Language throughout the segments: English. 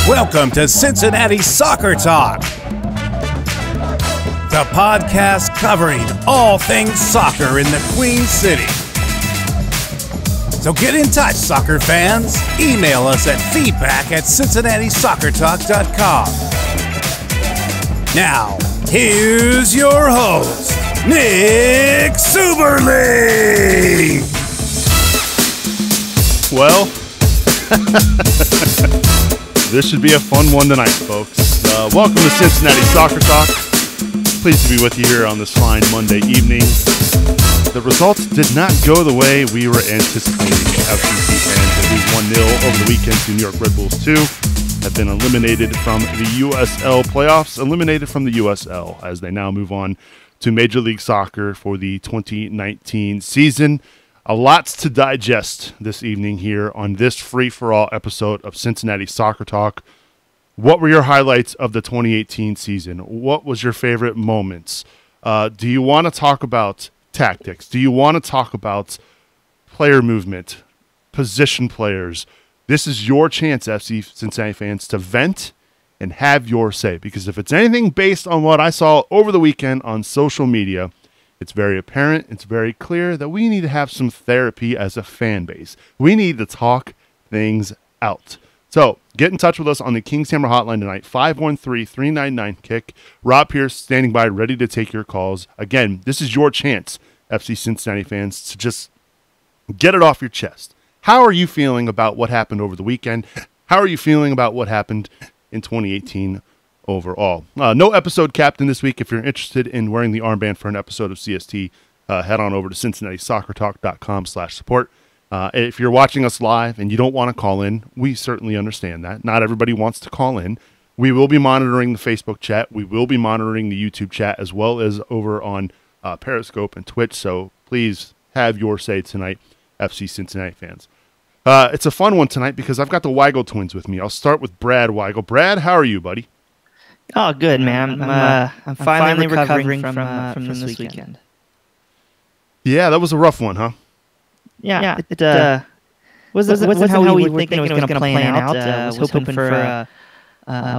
Welcome to Cincinnati Soccer Talk, the podcast covering all things soccer in the Queen City. So get in touch, soccer fans. Email us at feedback@cincinnati-soccertalk.com. Now, here's your host, Nick Suberly. Well, this should be a fun one tonight, folks. Welcome to Cincinnati Soccer Talk. Pleased to be with you here on this fine Monday evening. The results did not go the way we were anticipating. FC fans lose 1-0 over the weekend to New York Red Bulls 2. Have been eliminated from the USL Playoffs, eliminated from the USL, as they now move on to Major League Soccer for the 2019 season. A lot to digest this evening here on this free-for-all episode of Cincinnati Soccer Talk. What were your highlights of the 2018 season? What was your favorite moments? Do you want to talk about tactics? Do you want to talk about player movement, position players? This is your chance, FC Cincinnati fans, to vent and have your say. Because if it's anything based on what I saw over the weekend on social media, it's very apparent, it's very clear that we need to have some therapy as a fan base. We need to talk things out. So get in touch with us on the Kings Hammer Hotline tonight, 513-399-KICK. Rob Pierce standing by, ready to take your calls. Again, this is your chance, FC Cincinnati fans, to just get it off your chest. How are you feeling about what happened over the weekend? How are you feeling about what happened in 2018 overall? No episode captain this week. If you're interested in wearing the armband for an episode of CST, head on over to CincinnatiSoccerTalk.com/support. If you're watching us live and you don't want to call in, we certainly understand that. Not everybody wants to call in. We will be monitoring the Facebook chat. We will be monitoring the YouTube chat as well as over on Periscope and Twitch. So please have your say tonight, FC Cincinnati fans. It's a fun one tonight because I've got the Weigel twins with me. I'll start with Brad Weigel. Brad, how are you, buddy? Oh, good, man. I'm finally recovering from this weekend. Yeah, that was a rough one, huh? Yeah, it wasn't how we were thinking it was going to plan out. I was hoping for a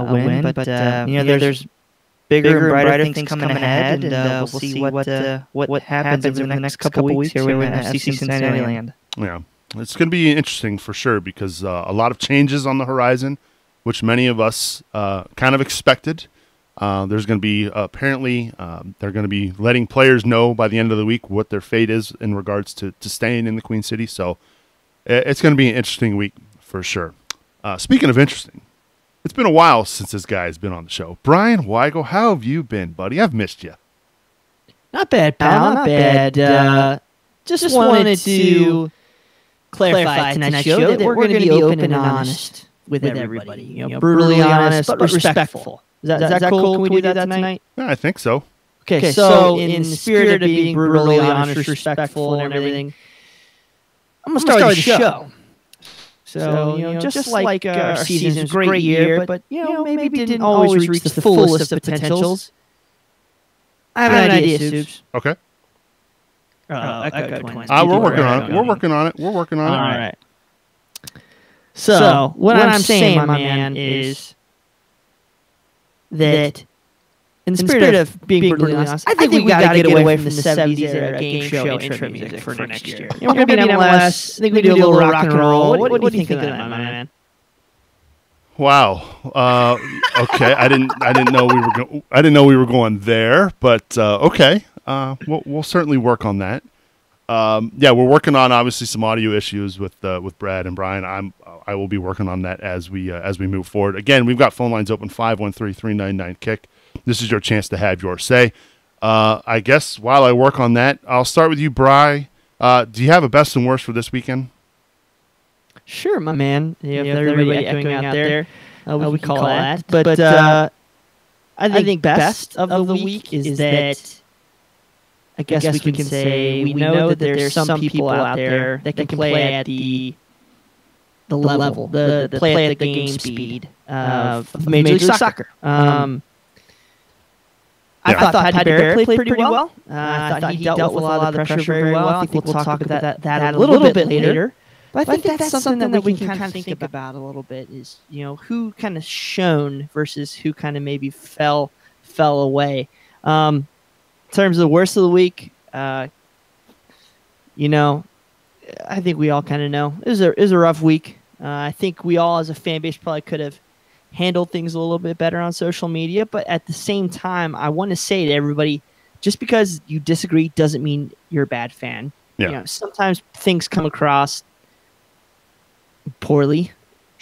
win, but there's bigger and brighter things coming ahead, and we'll see what happens over the next couple of weeks here in FC Cincinnati land. Yeah, it's going to be interesting for sure because a lot of changes on the horizon, which many of us kind of expected. There's going to be, apparently, they're going to be letting players know by the end of the week what their fate is in regards to staying in the Queen City. So it's going to be an interesting week for sure. Speaking of interesting, it's been a while since this guy has been on the show. Brian Weigel, how have you been, buddy? I've missed you. Not bad, pal. Not bad. Just wanted to clarify tonight's show that we're going to be open and honest with everybody. Brutally honest, but respectful. Is that cool? Can we do that tonight? Yeah, I think so. Okay, so in the spirit of being brutally honest, respectful, and everything, I'm going to start the show. So, just like our season's a great year, but, maybe didn't always reach the fullest of potentials. I have an idea, Subes. Okay. We're working on it. We're working on it. All right. So, what I'm saying, my man, is that in the spirit of being brutally honest, I think we got to get away from the 70s era game show intro music for next year. We're going to be in MLS. I think we do a little rock and roll. What do you think of that, my man? Wow. Okay. I didn't know we were going there, but okay. We'll certainly work on that. Yeah, we're working on obviously some audio issues with Brad and Brian. I will be working on that as we move forward. Again, we've got phone lines open 513-399-KICK. This is your chance to have your say. I guess while I work on that, I'll start with you, Bri. Do you have a best and worst for this weekend? Sure, my man. If everybody echoing out there, we call that. But I think best of the week is that I guess we can say we know that there's some people out there that can play at the level, the play at the game speed of Major League Soccer. I thought Paddy Barrett played pretty well. I thought he dealt with a lot of the pressure very well. I think we'll talk about that a little bit later. But I think that's something that we can kind of think about a little bit is, who kind of shone versus who kind of maybe fell away. In terms of the worst of the week, I think we all kind of know it was a rough week. I think we all as a fan base probably could have handled things a little bit better on social media. But at the same time, I want to say to everybody, just because you disagree doesn't mean you're a bad fan. Yeah. Sometimes things come across poorly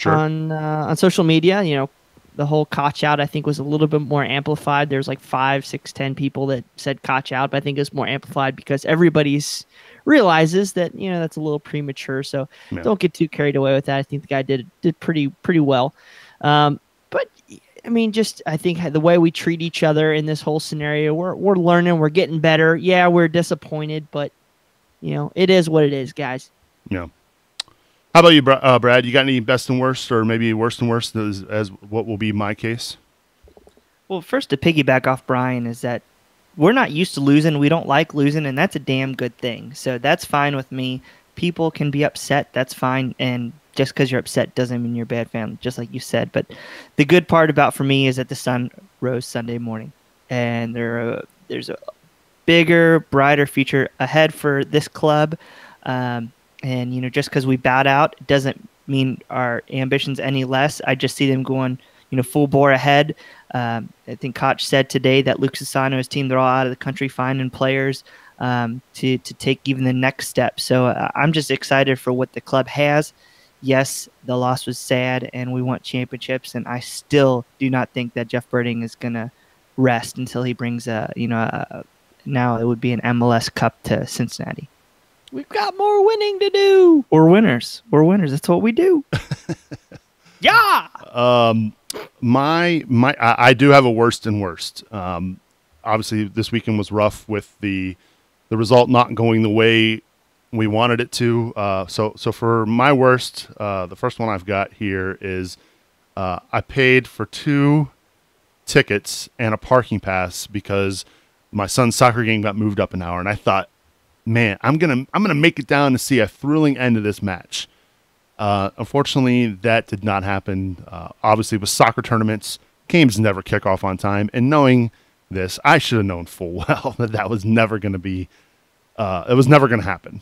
on social media. The whole Koch out, I think, was a little bit more amplified. There's like 5, 6, 10 people that said Koch out, but I think it's more amplified because everybody's realizes that that's a little premature. So don't get too carried away with that. I think the guy did pretty well. But I mean, I think the way we treat each other in this whole scenario, we're learning, we're getting better. Yeah, we're disappointed, but it is what it is, guys. Yeah. How about you, Brad? You got any best and worst, or maybe worst and worst as what will be my case? Well, first to piggyback off Brian is that we're not used to losing. We don't like losing, and that's a damn good thing. So that's fine with me. People can be upset. That's fine. And just because you're upset doesn't mean you're a bad fan, just like you said. But the good part for me is that the sun rose Sunday morning, and there's a bigger, brighter future ahead for this club. And, just because we bowed out doesn't mean our ambitions any less. I just see them going, full bore ahead. I think Koch said today that Luke Sassano's team, they're all out of the country finding players to take even the next step. So I'm just excited for what the club has. Yes, the loss was sad, and we want championships, and I still do not think that Jeff Birding is going to rest until he brings now it would be an MLS Cup to Cincinnati. We've got more winning to do. We're winners. That's what we do. Yeah. I do have a worst and worst. Obviously, this weekend was rough with the result not going the way we wanted it to. So for my worst, the first one I've got here is I paid for 2 tickets and a parking pass because my son's soccer game got moved up an hour, and I thought, man, I'm gonna make it down to see a thrilling end of this match. Unfortunately, that did not happen. Obviously, with soccer tournaments, games never kick off on time. And knowing this, I should have known full well that was never going to be. It was never going to happen.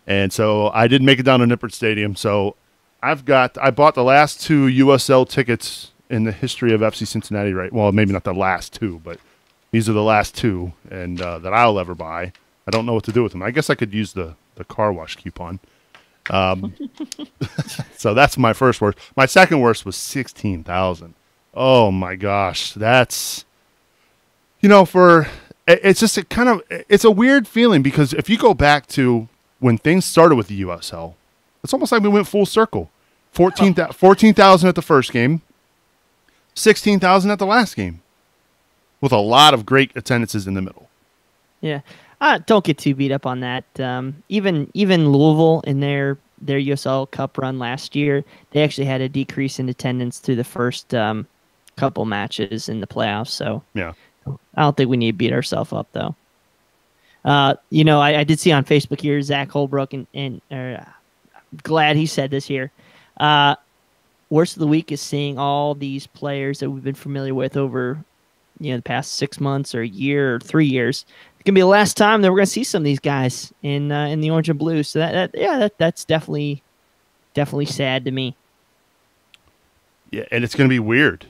And so I did make it down to Nippert Stadium. So I bought the last 2 USL tickets in the history of FC Cincinnati. Right? Well, maybe not the last 2, but these are the last 2, and that I'll ever buy. I don't know what to do with them. I guess I could use the car wash coupon. So that's my first worst. My second worst was 16,000. Oh my gosh. That's, it's just it's a weird feeling because if you go back to when things started with the USL, it's almost like we went full circle. 14,000 at the first game, 16,000 at the last game with a lot of great attendances in the middle. Yeah. Don't get too beat up on that. Even Louisville in their USL Cup run last year, they actually had a decrease in attendance through the first couple matches in the playoffs. So yeah, I don't think we need to beat ourselves up though. I did see on Facebook here Zach Holbrook, and I'm glad he said this here. Worst of the week is seeing all these players that we've been familiar with over the past 6 months or a year or 3 years. It's gonna be the last time that we're gonna see some of these guys in the orange and blue. So that's definitely sad to me. Yeah, and it's gonna be weird.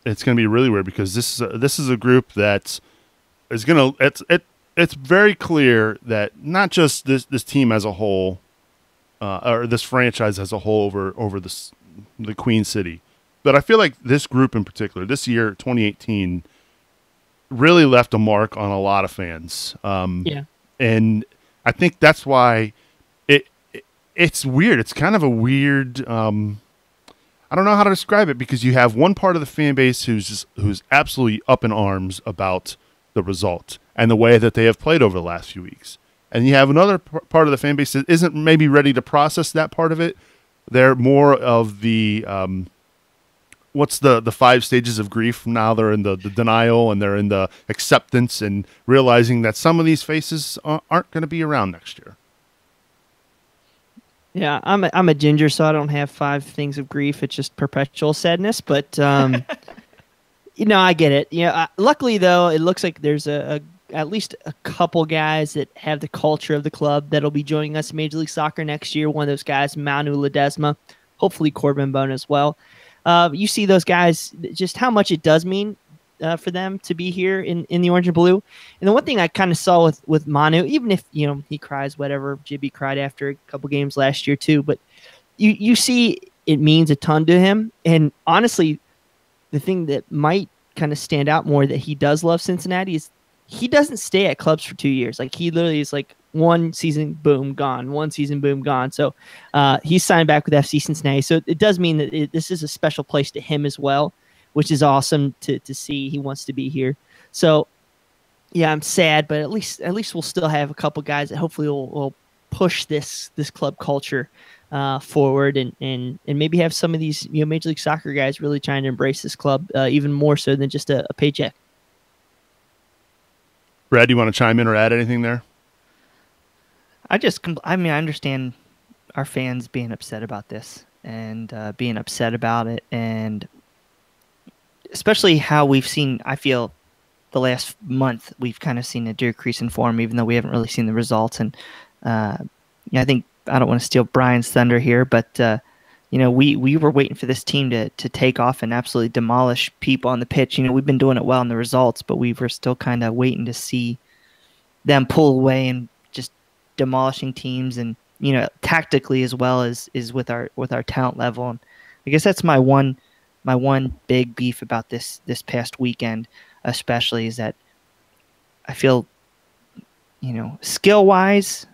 It's gonna be really weird because this is a group that is gonna. It's very clear that not just this team as a whole, or this franchise as a whole over the Queen City. But I feel like this group in particular, this year, 2018, really left a mark on a lot of fans. Yeah. And I think that's why it's weird. It's kind of a weird, I don't know how to describe it, because you have one part of the fan base who's absolutely up in arms about the result and the way that they have played over the last few weeks. And you have another part of the fan base that isn't maybe ready to process that part of it. They're more of the... what's the 5 stages of grief? Now they're in the denial, and they're in the acceptance, and realizing that some of these faces aren't going to be around next year. Yeah, I'm a ginger, so I don't have 5 things of grief. It's just perpetual sadness. But I get it. Luckily though, it looks like there's at least a couple guys that have the culture of the club that'll be joining us in Major League Soccer next year. One of those guys, Manu Ledesma, hopefully Corbin Bone as well. You see those guys, just how much it does mean for them to be here in the orange and blue. And the one thing I kind of saw with Manu, even if he cries, whatever, Jibby cried after a couple games last year too, but you see it means a ton to him. And honestly, the thing that might kind of stand out more that he does love Cincinnati is he doesn't stay at clubs for 2 years. Like he literally is like one season, boom, gone. One season, boom, gone. So he's signed back with FC Cincinnati. So it does mean that this is a special place to him as well, which is awesome to see. He wants to be here. So yeah, I'm sad, but at least we'll still have a couple guys that hopefully will push this club culture forward and maybe have some of these Major League Soccer guys really trying to embrace this club even more so than just a paycheck. Brad, do you want to chime in or add anything there? I understand our fans being upset about this and being upset about it, and especially how we've seen, I feel, the last month, we've kind of seen a decrease in form, even though we haven't really seen the results. And I think, I don't want to steal Brian's thunder here, but we were waiting for this team to take off and absolutely demolish people on the pitch. We've been doing it well in the results, but we were still kind of waiting to see them pull away and just demolishing teams, and tactically as well as with our talent level. And I guess that's my one big beef about this past weekend, especially, is that I feel skill wise,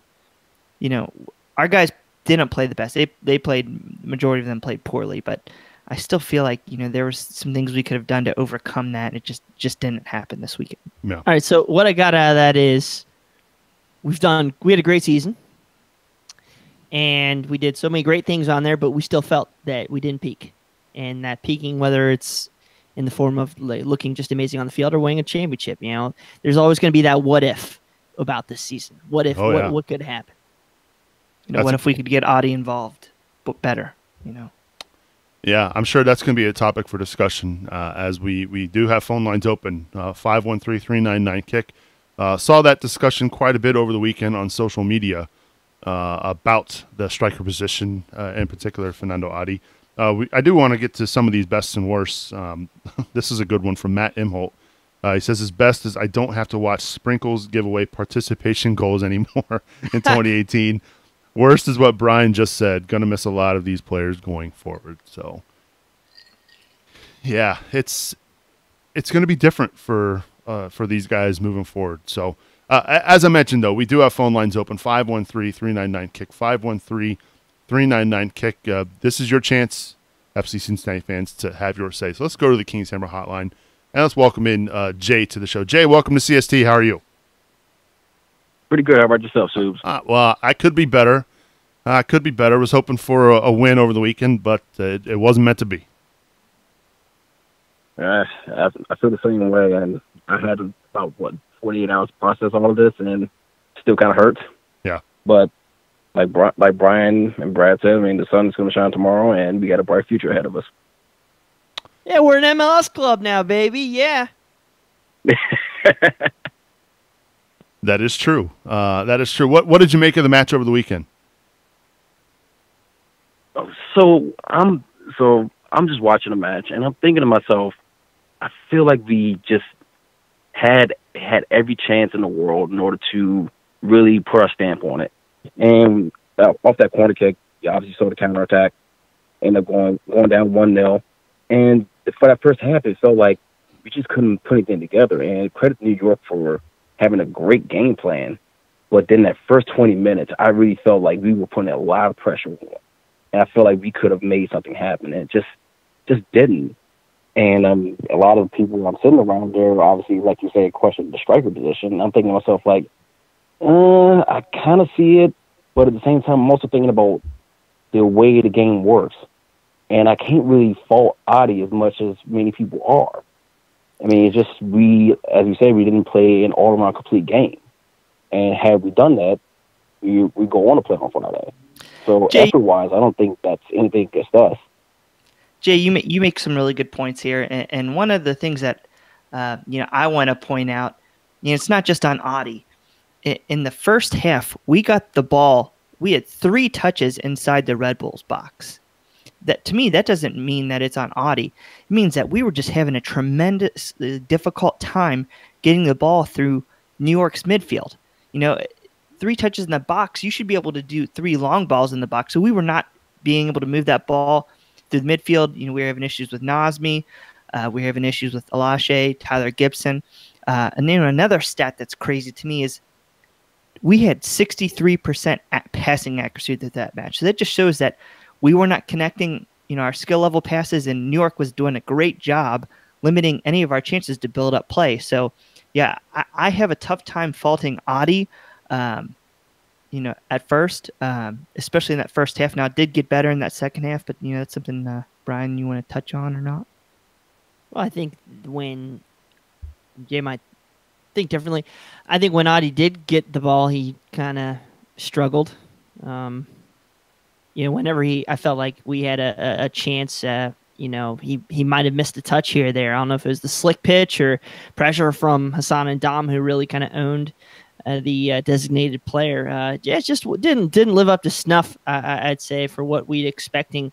our guys didn't play the best. They played, majority of them played poorly, but I still feel like there was some things we could have done to overcome that, and it just didn't happen this weekend. Yeah. All right, so what I got out of that is we had a great season, and we did so many great things on there, but we still felt that we didn't peak. And that peaking, whether it's in the form of looking just amazing on the field or winning a championship, there's always going to be that what if about this season. What if? What could happen? What if we could get Adi involved, but better? Yeah, I'm sure that's going to be a topic for discussion as we do have phone lines open. 513-399-KICK. Saw that discussion quite a bit over the weekend on social media about the striker position, in particular Fernando Adi. I do want to get to some of these bests and worsts. This is a good one from Matt Imholt. He says his best is I don't have to watch Sprinkles give away participation goals anymore in 2018. Worst is what Brian just said. Going to miss a lot of these players going forward. So, yeah, it's going to be different for these guys moving forward. So, as I mentioned, though, we do have phone lines open, 513-399-KICK, 513-399-KICK. This is your chance, FC Cincinnati fans, to have your say. So let's go to the Kings Hammer Hotline, and let's welcome in Jay to the show. Jay, welcome to CST. How are you? Pretty good. How about yourself, Subs? Well, I could be better. I was hoping for a win over the weekend, but it wasn't meant to be. I feel the same way, and I had about 48 hours to process all of this, and still kind of hurts. Yeah. But like Brian and Brad said, the sun's going to shine tomorrow, and we got a bright future ahead of us. Yeah, we're an MLS club now, baby. Yeah. That is true. That is true. What did you make of the match over the weekend? So I'm just watching the match, and I'm thinking to myself, I feel like we just had every chance in the world in order to really put our stamp on it. And off that corner kick, you obviously saw the counterattack, ended up going down 1-0. And for that first half, it felt like we just couldn't put anything together. And credit New York for having a great game plan. But then that first 20 minutes, I really felt like we were putting a lot of pressure on. And I feel like we could have made something happen. And it just didn't. And a lot of people I'm sitting around there, obviously, like you say, question the striker position. I'm thinking to myself, like, I kind of see it. But at the same time, I'm also thinking about the way the game works. And I can't really fault Adi as much as many people are. It's just as we say, we didn't play an all-around complete game. And had we done that, we go on to play on Friday. So effort-wise, I don't think that's anything against us. Jay, you make some really good points here, and one of the things that I want to point out, it's not just on Audi. In the first half, we got the ball. We had 3 touches inside the Red Bulls box. That, to me, that doesn't mean that it's on Audi. It means that we were just having a tremendous difficult time getting the ball through New York's midfield. 3 touches in the box, you should be able to do 3 long balls in the box. So we were not being able to move that ball through the midfield. We were having issues with Nazmi. We were having issues with Alashe, Tyler Gibson. And then another stat that's crazy to me is we had 63% passing accuracy through that match. So that just shows that we were not connecting, our skill level passes, and New York was doing a great job limiting any of our chances to build up play. So, yeah, I have a tough time faulting Audi, at first, especially in that first half. Now, it did get better in that second half, but, that's something, Brian, you want to touch on or not? Well, I think when Jay might think differently. I think when Audi did get the ball, he kind of struggled. Whenever I felt like we had a chance, he might have missed a touch here or there. I don't know if it was the slick pitch or pressure from Hassan and Dom, who really kind of owned the designated player. It just didn't live up to snuff, I'd say, for what we'd expecting.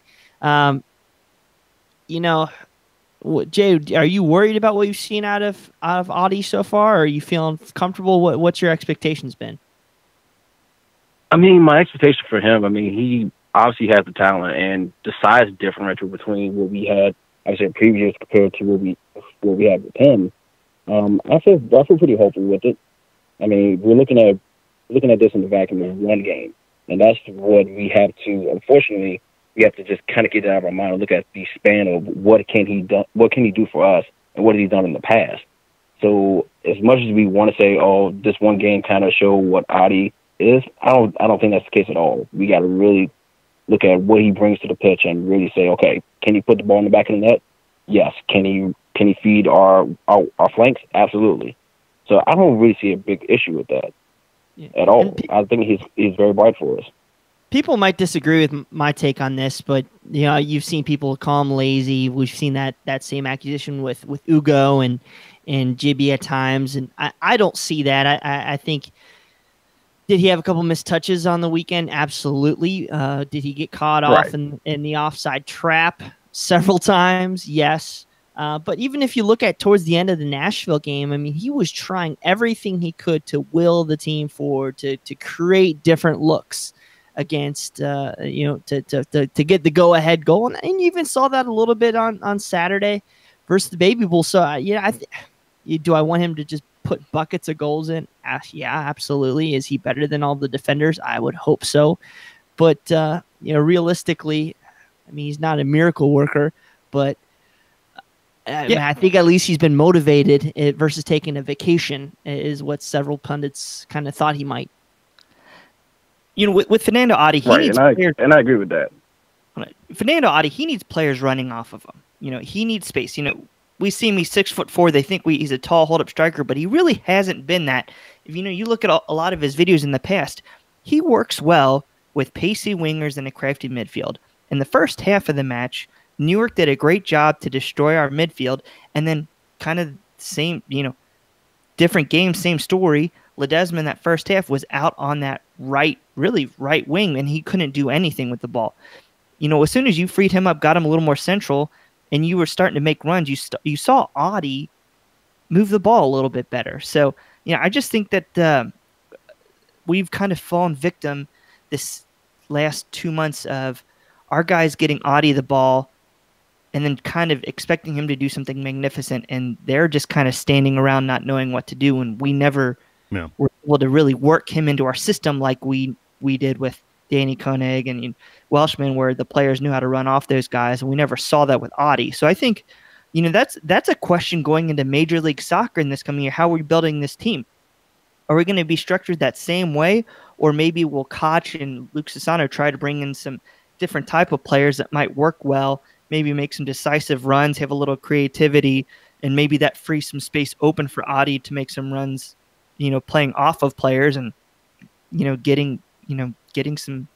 Jay, are you worried about what you've seen out of Audi so far? Or are you feeling comfortable? What's your expectations been? I mean, my expectation for him, he obviously has the talent, and the size differential between what we had, I said, previous compared to what we had with him. I feel pretty hopeful with it. We're looking at this in the vacuum of one game, and that's what we have to. Unfortunately, we have to just kind of get it out of our mind and look at the span of what can he do for us, and what has he done in the past. So as much as we want to say, oh, this one game kind of show what Audi is, I don't think that's the case at all. We got to really look at what he brings to the pitch and really say, okay, can he put the ball in the back of the net? Yes. Can he feed our flanks? Absolutely. So I don't really see a big issue with that at all. I think he's very bright for us. People might disagree with my take on this, but you've seen people call him lazy. We've seen that same accusation with Ugo and Jibby at times, and I don't see that. I think, did he have a couple missed touches on the weekend? Absolutely. Did he get caught off in the offside trap several times? Yes. But even if you look at towards the end of the Nashville game, he was trying everything he could to will the team forward, to create different looks against, to get the go-ahead goal. And you even saw that a little bit on Saturday versus the Baby Bulls. So, do I want him to just put buckets of goals in? Yeah, absolutely. Is he better than all the defenders? I would hope so. But, realistically, he's not a miracle worker, but I think at least he's been motivated versus taking a vacation is what several pundits kind of thought he might. With Fernando Adi, he needs players, and I agree with that. Fernando Adi, he needs players running off of him. He needs space. We see him, he's 6'4". They think he's a tall hold-up striker, but he really hasn't been that. If you look at a lot of his videos in the past, he works well with pacey wingers and a crafty midfield. In the first half of the match, New York did a great job to destroy our midfield, and then kind of same, different game, same story. Ledesma in that first half was out on that right wing, and he couldn't do anything with the ball. As soon as you freed him up, got him a little more central, and you were starting to make runs, you saw Audi move the ball a little bit better. So, I just think that we've kind of fallen victim this last 2 months of our guys getting Audi the ball and then kind of expecting him to do something magnificent, and they're just kind of standing around not knowing what to do, and we never were able to really work him into our system like we did with Danny Koenig and Welshman, where the players knew how to run off those guys, and we never saw that with Audi. So I think, that's a question going into Major League Soccer in this coming year. How are we building this team? Are we going to be structured that same way, or maybe will Koch and Luke Sassano try to bring in some different type of players that might work well, maybe make some decisive runs, have a little creativity, and maybe that frees some space open for Audi to make some runs, playing off of players and, getting some,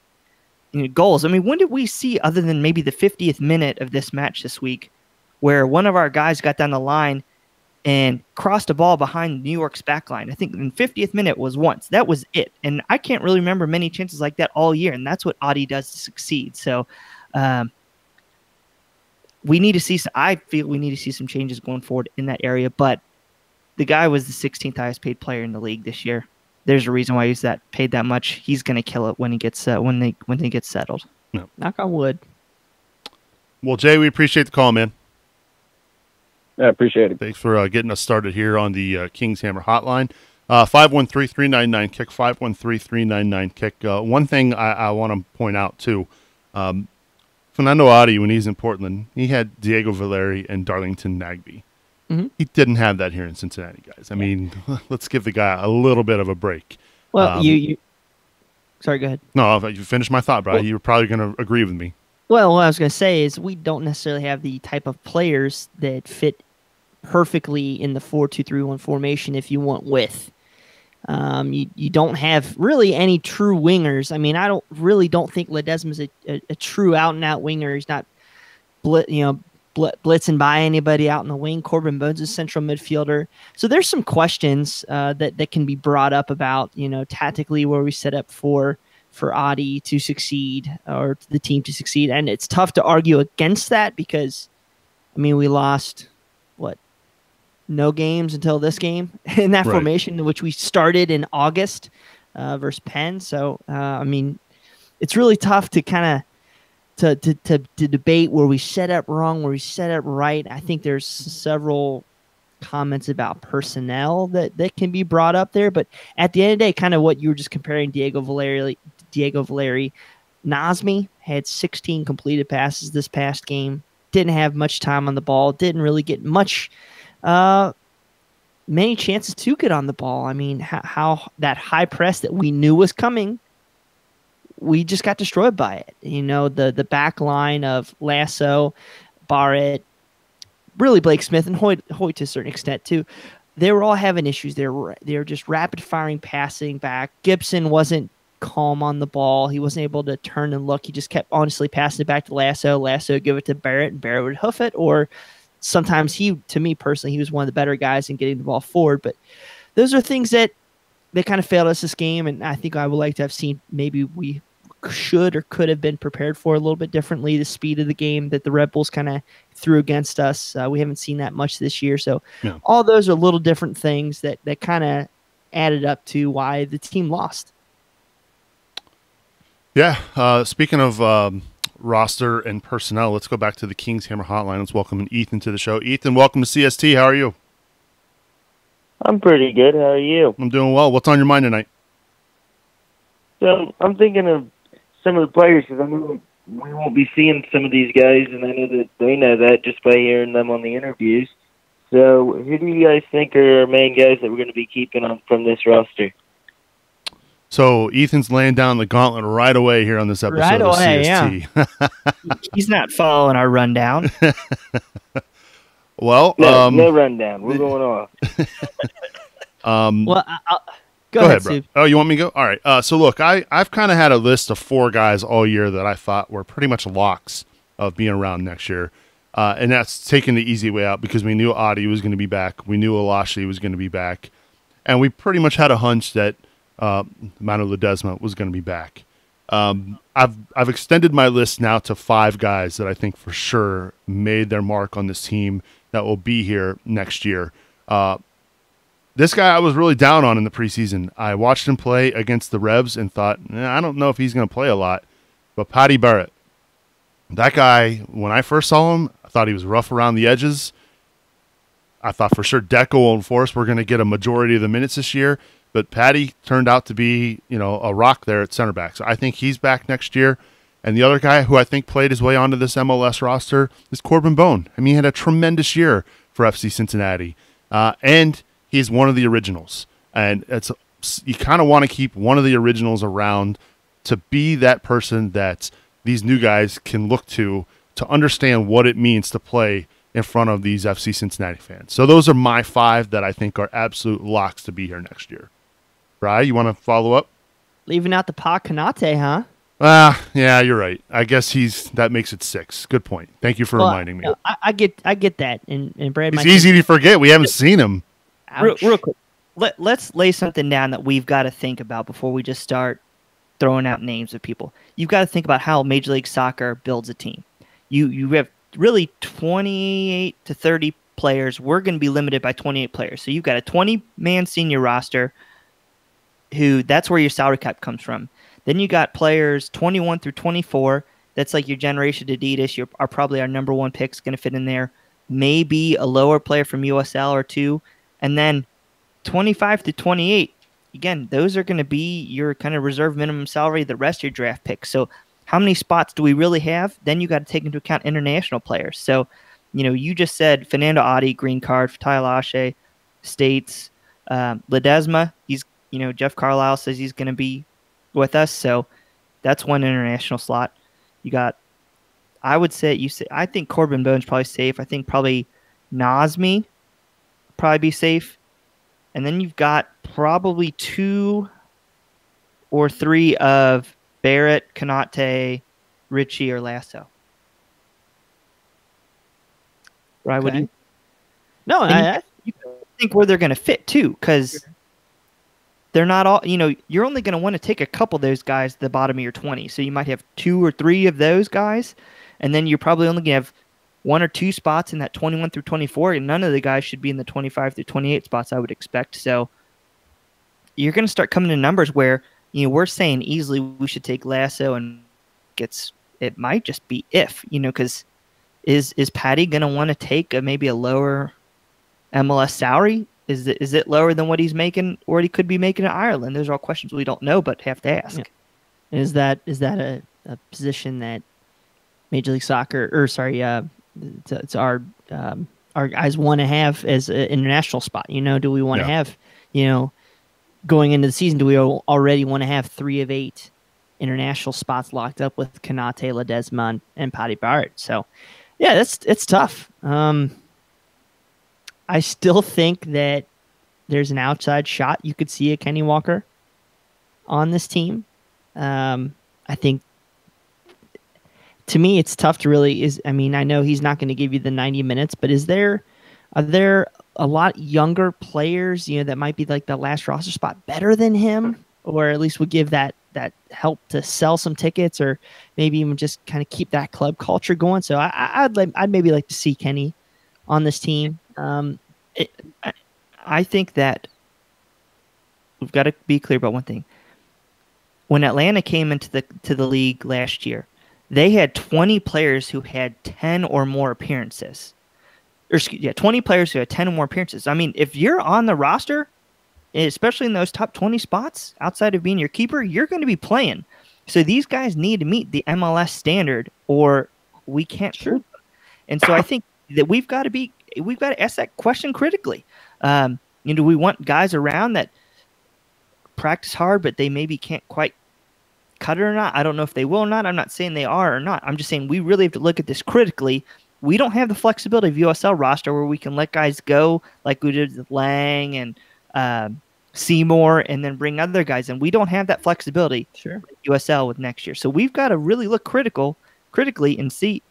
goals. I mean, when did we see, other than maybe the 50th minute of this match this week, where one of our guys got down the line and crossed a ball behind New York's back line? I think in 50th minute was once. That was it. And I can't really remember many chances like that all year, and that's what Adi does to succeed. So we need to see I feel we need to see some changes going forward in that area, but the guy was the 16th highest paid player in the league this year. There's a reason why he's paid that much. He's going to kill it when he gets when he gets settled. No. Knock on wood. Well, Jay, we appreciate the call, man. I appreciate it. Thanks for getting us started here on the Kings Hammer Hotline. 513-399-KICK, 513-399-KICK. One thing I want to point out, too, Fernando Adi, when he's in Portland, he had Diego Valeri and Darlington Nagbe. Mm-hmm. He didn't have that here in Cincinnati, guys. I mean, let's give the guy a little bit of a break. Well, sorry, go ahead. No, you finished my thought, Brian. You were probably going to agree with me. Well, what I was going to say is we don't necessarily have the type of players that fit perfectly in the 4-2-3-1 formation if you want width. You don't have really any true wingers. I mean, I don't think Ledesma's a true out-and-out winger. He's not blitzing by anybody out in the wing. Corbin Bones is central midfielder. So there's some questions that can be brought up about, tactically where we set up for Adi to succeed or the team to succeed. And it's tough to argue against that because, I mean, we lost, no games until this game in that formation, which we started in August versus Penn. So, I mean, it's really tough to kind of to debate where we set up wrong, where we set up right. I think there's several comments about personnel that can be brought up there. But at the end of the day, kind of what you were just comparing Diego Valeri, Nazmi had 16 completed passes this past game. Didn't have much time on the ball. Didn't really get many chances to get on the ball. I mean, how that high press that we knew was coming, we just got destroyed by it. The back line of Lasso, Barrett, really Blake Smith, and Hoyt to a certain extent too. They were all having issues. They were just rapid firing passing back. Gibson wasn't calm on the ball. He wasn't able to turn and look. He just kept honestly passing it back to Lasso. Lasso give it to Barrett, and Barrett would hoof it, or sometimes to me personally, he was one of the better guys in getting the ball forward. But those are things that kind of failed us this game, and I think I would like to have seen maybe we should or could have been prepared for a little bit differently. The speed of the game that the Red Bulls kind of threw against us, we haven't seen that much this year. So all those are little different things that kind of added up to why the team lost. Yeah, speaking of roster and personnel, let's go back to the Kings Hammer Hotline. Let's welcome Ethan to the show. Ethan, welcome to CST. How are you? I'm pretty good. How are you? I'm doing well. What's on your mind tonight? So I'm thinking of some of the players because I know we won't be seeing some of these guys, and I know that they know that just by hearing them on the interviews. So who do you guys think are our main guys that we're going to be keeping on from this roster? So Ethan's laying down the gauntlet right away here on this episode right away, of CST. Yeah. He's not following our rundown. Well, no rundown. We're going off. Well, go ahead, bro. Steve. Oh, you want me to go? All right. So look, I've kind of had a list of 4 guys all year that I thought were pretty much locks of being around next year. And that's taking the easy way out because we knew Adi was going to be back. We knew Alashi was going to be back. And we pretty much had a hunch that Manu Ledesma was going to be back. I've extended my list now to 5 guys that I think for sure made their mark on this team that will be here next year. This guy I was really down on in the preseason. I watched him play against the Revs and thought, I don't know if he's going to play a lot. But Paddy Barrett, that guy, when I first saw him, I thought he was rough around the edges. I thought for sure Deco and Forrest were going to get a majority of the minutes this year. But Paddy turned out to be, a rock there at center back. So I think he's back next year. And the other guy who I think played his way onto this MLS roster is Corbin Bone. I mean, he had a tremendous year for FC Cincinnati. And he's one of the originals. And you kind of want to keep one of the originals around to be that person that these new guys can look to understand what it means to play in front of these FC Cincinnati fans. So those are my 5 that I think are absolute locks to be here next year. Bri, you want to follow up? Leaving out the Pa Kanate, huh? Yeah, you're right. I guess that makes it 6. Good point. Thank you for reminding me. I get that, and Brad. It's easy to forget. We haven't seen him. Real quick, let's lay something down that we've got to think about before we just start throwing out names of people. You've got to think about how Major League Soccer builds a team. You have really 28 to 30 players. We're going to be limited by 28 players. So you've got a 20-man senior roster. That's where your salary cap comes from. Then you got players 21 through 24. That's like your generation Adidas. Are probably our number 1 picks going to fit in there. Maybe a lower player from USL or 2. And then 25 to 28. Again, those are going to be your kind of reserve minimum salary, the rest of your draft picks. So how many spots do we really have? Then you got to take into account international players. So, you just said Fernando Adi, green card, Fatai Lashe, States, Ledesma. Jeff Carlisle says he's going to be with us. So that's one international slot. You got, I think Corbin Bone's probably safe. I think probably Nazmi probably be safe. And then you've got probably 2 or 3 of Barrett, Konate, Richie, or Lasso. Right? Okay. What do you? No, I think where they're going to fit too, because they're not all. You're only going to want to take a couple of those guys at the bottom of your 20. So you might have 2 or 3 of those guys, and then you're probably only going to have 1 or 2 spots in that 21 through 24, and none of the guys should be in the 25 through 28 spots, I would expect. So you're going to start coming to numbers where we're saying easily we should take Lasso, and it might just be because is Patty going to want to take maybe a lower MLS salary? Is it lower than what he's making or what he could be making in Ireland? Those are all questions we don't know, but have to ask. Yeah. Is that a position that Major League Soccer, it's our guys want to have as an international spot? Do we want to have, going into the season, do we already want to have 3 of 8 international spots locked up with Konate, Ledesma, and Paddy Barrett? So, yeah, it's tough. I still think that there's an outside shot you could see a Kenny Walker on this team. I think, to me, it's tough to really I know he's not going to give you the 90 minutes, but are there a lot younger players, that might be like the last roster spot better than him, or at least would give that help to sell some tickets, or maybe even just kind of keep that club culture going? So I'd maybe like to see Kenny on this team. I think that we've got to be clear about one thing. When Atlanta came into the league last year, they had 20 players who had 10 or more appearances. 20 players who had 10 or more appearances. I mean, if you're on the roster, especially in those top 20 spots, outside of being your keeper, you're going to be playing. So these guys need to meet the MLS standard, or we can't. Sure. And so I think that we've got to ask that question critically. Do we want guys around that practice hard, but they maybe can't quite cut it or not? I don't know if they will or not. I'm not saying they are or not. I'm just saying we really have to look at this critically. We don't have the flexibility of USL roster where we can let guys go like we did with Lang and Seymour, and then bring other guys in. We don't have that flexibility. Sure. USL with next year. So we've got to really look critically and see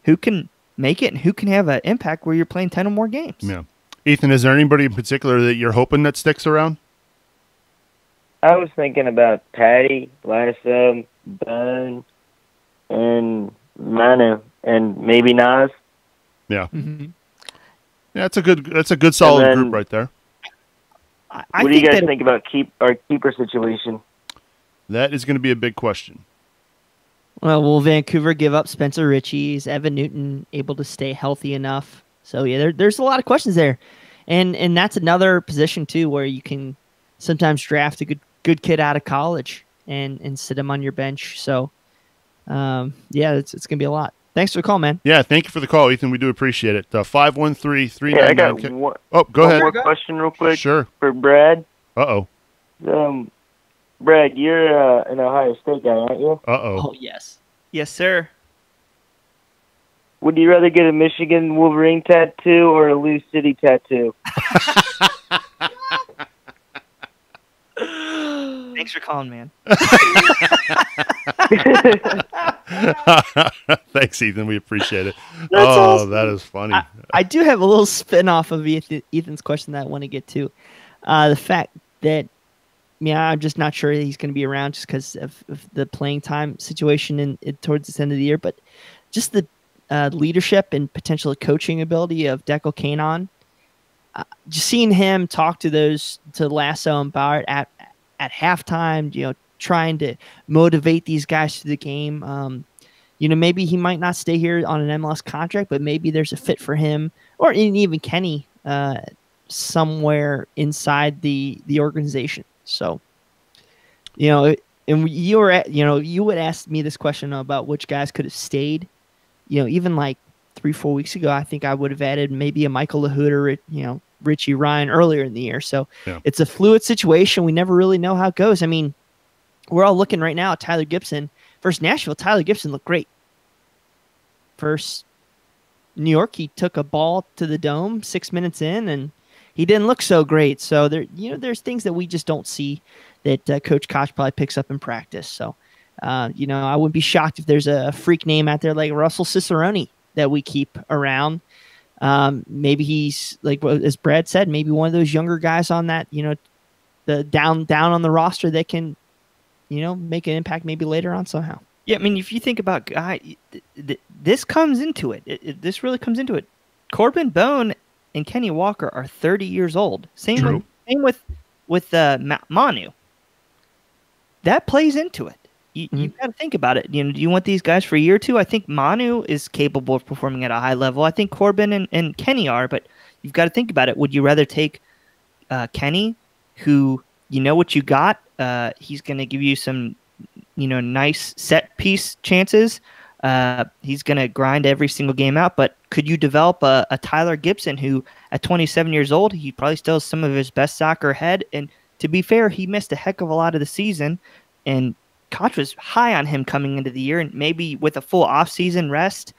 who can make it and who can have an impact where you're playing 10 or more games. Yeah. Ethan, is there anybody in particular that you're hoping that sticks around? I was thinking about Patty, Lasso, Bone, and Manu, and maybe Nas. Yeah. Mm-hmm. Yeah, that's a good solid group right there. What do you guys think about our keeper situation? That is going to be a big question. Well, will Vancouver give up Spencer Ritchie? Is Evan Newton able to stay healthy enough? So yeah, there's a lot of questions there, and that's another position too where you can sometimes draft a good kid out of college and sit him on your bench. So yeah, it's gonna be a lot. Thanks for the call, man. Yeah, thank you for the call, Ethan. We do appreciate it. 513-399. Yeah, I got one. Oh, go ahead. One more question, real quick. Sure. For Brad. Uh-oh. Brad, you're an Ohio State guy, aren't you? Uh-oh. Oh yes. Yes, sir. Would you rather get a Michigan Wolverine tattoo or a Lou City tattoo? Thanks for calling, man. Thanks, Ethan. We appreciate it. That's awesome. That is funny. I do have a little spin-off of Ethan's question that I want to get to. The fact that, I'm just not sure he's going to be around just because of the playing time situation towards this end of the year, but just the leadership and potential coaching ability of Dekel Kanon. Just seeing him talk to Lasso and Bauer at halftime, trying to motivate these guys to the game. Maybe he might not stay here on an MLS contract, but maybe there's a fit for him or even Kenny somewhere inside the organization. So, and you would ask me this question about which guys could have stayed. Even like 3-4 weeks ago, I think I would have added maybe a Michael Lahoud or Richie Ryan earlier in the year. So It's a fluid situation. We never really know how it goes. I mean, we're all looking right now at Tyler Gibson versus Nashville. Tyler Gibson looked great. Versus New York, he took a ball to the dome 6 minutes in, and he didn't look so great. So there's things that we just don't see that Coach Koch probably picks up in practice. So, I wouldn't be shocked if there's a freak name out there like Russell Cicerone that we keep around. Maybe he's like, as Brad said, maybe one of those younger guys on that, the down on the roster that can, make an impact maybe later on somehow. Yeah, I mean, if you think about this comes into it. This really comes into it. Corbin Bone and Kenny Walker are 30 years old. Same with Manu. That plays into it. You've got to think about it. Do you want these guys for a year or two? I think Manu is capable of performing at a high level. I think Corbin and Kenny are, but you've got to think about it. Would you rather take Kenny, who what you got? He's going to give you some, nice set piece chances. He's going to grind every single game out. But could you develop a Tyler Gibson who, at 27 years old, he probably still has some of his best soccer ahead? And to be fair, he missed a heck of a lot of the season, and Koch was high on him coming into the year, and maybe with a full offseason rest,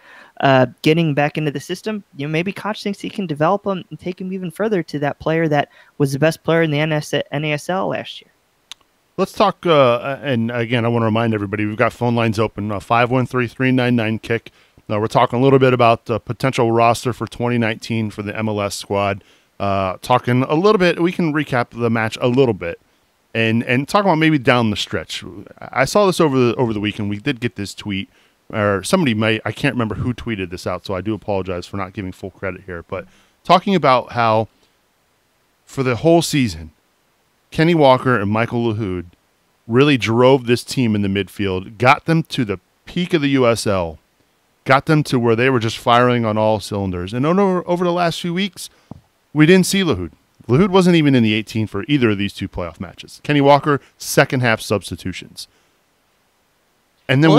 getting back into the system, maybe Koch thinks he can develop him and take him even further to that player that was the best player in the NASL last year. Let's talk, and again, I want to remind everybody, we've got phone lines open, 513-399-KICK. We're talking a little bit about the potential roster for 2019 for the MLS squad. Talking a little bit, we can recap the match a little bit. And talk about maybe down the stretch. I saw this over the weekend. We did get this tweet, or somebody I can't remember who tweeted this out, so I do apologize for not giving full credit here. But talking about how for the whole season, Kenny Walker and Michael Lahoud really drove this team in the midfield, got them to the peak of the USL, got them to where they were just firing on all cylinders. And over the last few weeks, we didn't see Lahoud. Lahoud wasn't even in the 18 for either of these two playoff matches. Kenny Walker, second half substitutions. And then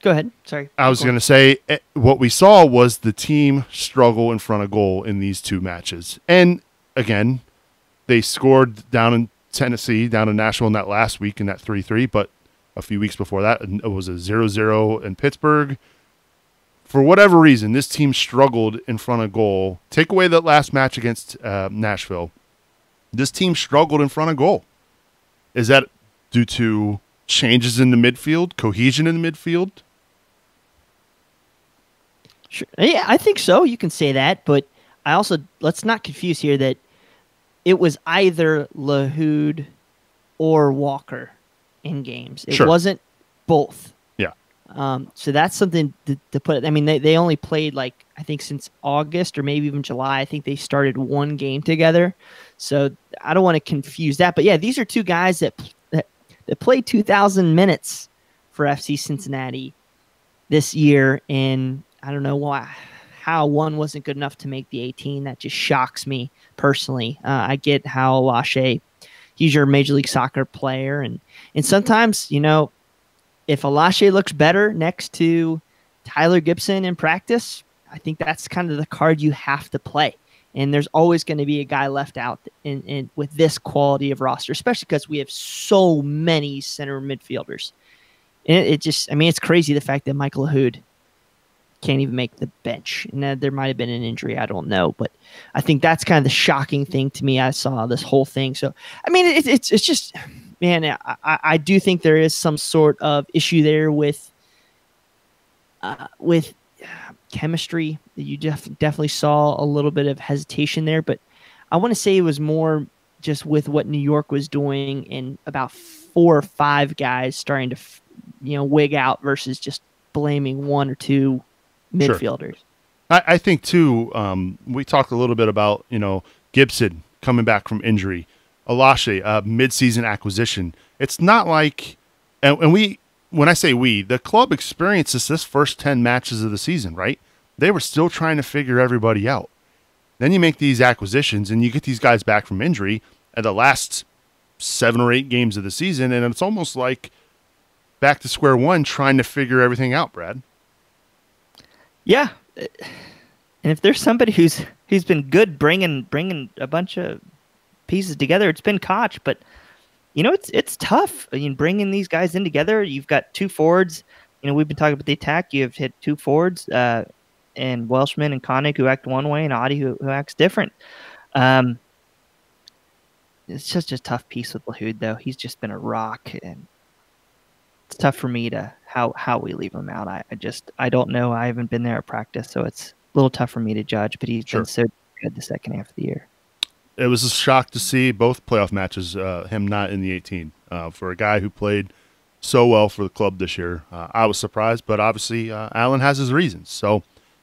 Go ahead. Sorry. I was going to say, what we saw was the team struggle in front of goal in these two matches. And again, they scored down in Tennessee, down in Nashville in that last week in that 3-3, but a few weeks before that, it was a 0-0 in Pittsburgh. For whatever reason, this team struggled in front of goal. Take away that last match against Nashville. This team struggled in front of goal. Is that due to changes in the midfield, cohesion in the midfield? Sure. Yeah, I think so. You can say that, but I also, let's not confuse here that it was either Lahoud or Walker in games. It wasn't both. So that's something to put. I mean, they only played I think since August or maybe even July. I think they started one game together. So I don't want to confuse that. But yeah, these are two guys that played 2,000 minutes for FC Cincinnati this year, and I don't know how one wasn't good enough to make the 18. That just shocks me personally. I get how Alashe, he's your Major League Soccer player, and sometimes if Alashe looks better next to Tyler Gibson in practice, I think that's kind of the card you have to play. And there's always going to be a guy left out in with this quality of roster, especially because we have so many center midfielders. And it's crazy the fact that Michael Lahoud can't even make the bench. And there might have been an injury, I don't know. But I think that's kind of the shocking thing to me. I saw this whole thing. So, I mean, it's just man, I do think there is some sort of issue there with chemistry. You definitely saw a little bit of hesitation there, but I want to say it was more just with what New York was doing and about 4 or 5 guys starting to, wig out versus just blaming 1 or 2 midfielders. Sure. I think too, we talked a little bit about, Gibson coming back from injury, Alashe, mid-season acquisition. It's not like, when I say we, the club experienced this first 10 matches of the season, right? They were still trying to figure everybody out. Then you make these acquisitions and you get these guys back from injury at the last 7 or 8 games of the season, and it's almost like back to square one trying to figure everything out, Brad. Yeah. And if there's somebody who's been good bringing a bunch of pieces together, it's been Koch. But it's tough. Bringing these guys in together. You've got 2 forwards. We've been talking about the attack. You've hit 2 forwards, and Welshman and Koenig who act one way, and Adi who acts different. It's just a tough piece with Lahoud, though. He's just been a rock, and it's tough for me to how we leave him out. I don't know. I haven't been there at practice, so it's a little tough for me to judge. But he's been so good the second half of the year. It was a shock to see both playoff matches, him not in the 18. For a guy who played so well for the club this year, I was surprised, but obviously Allen has his reasons. So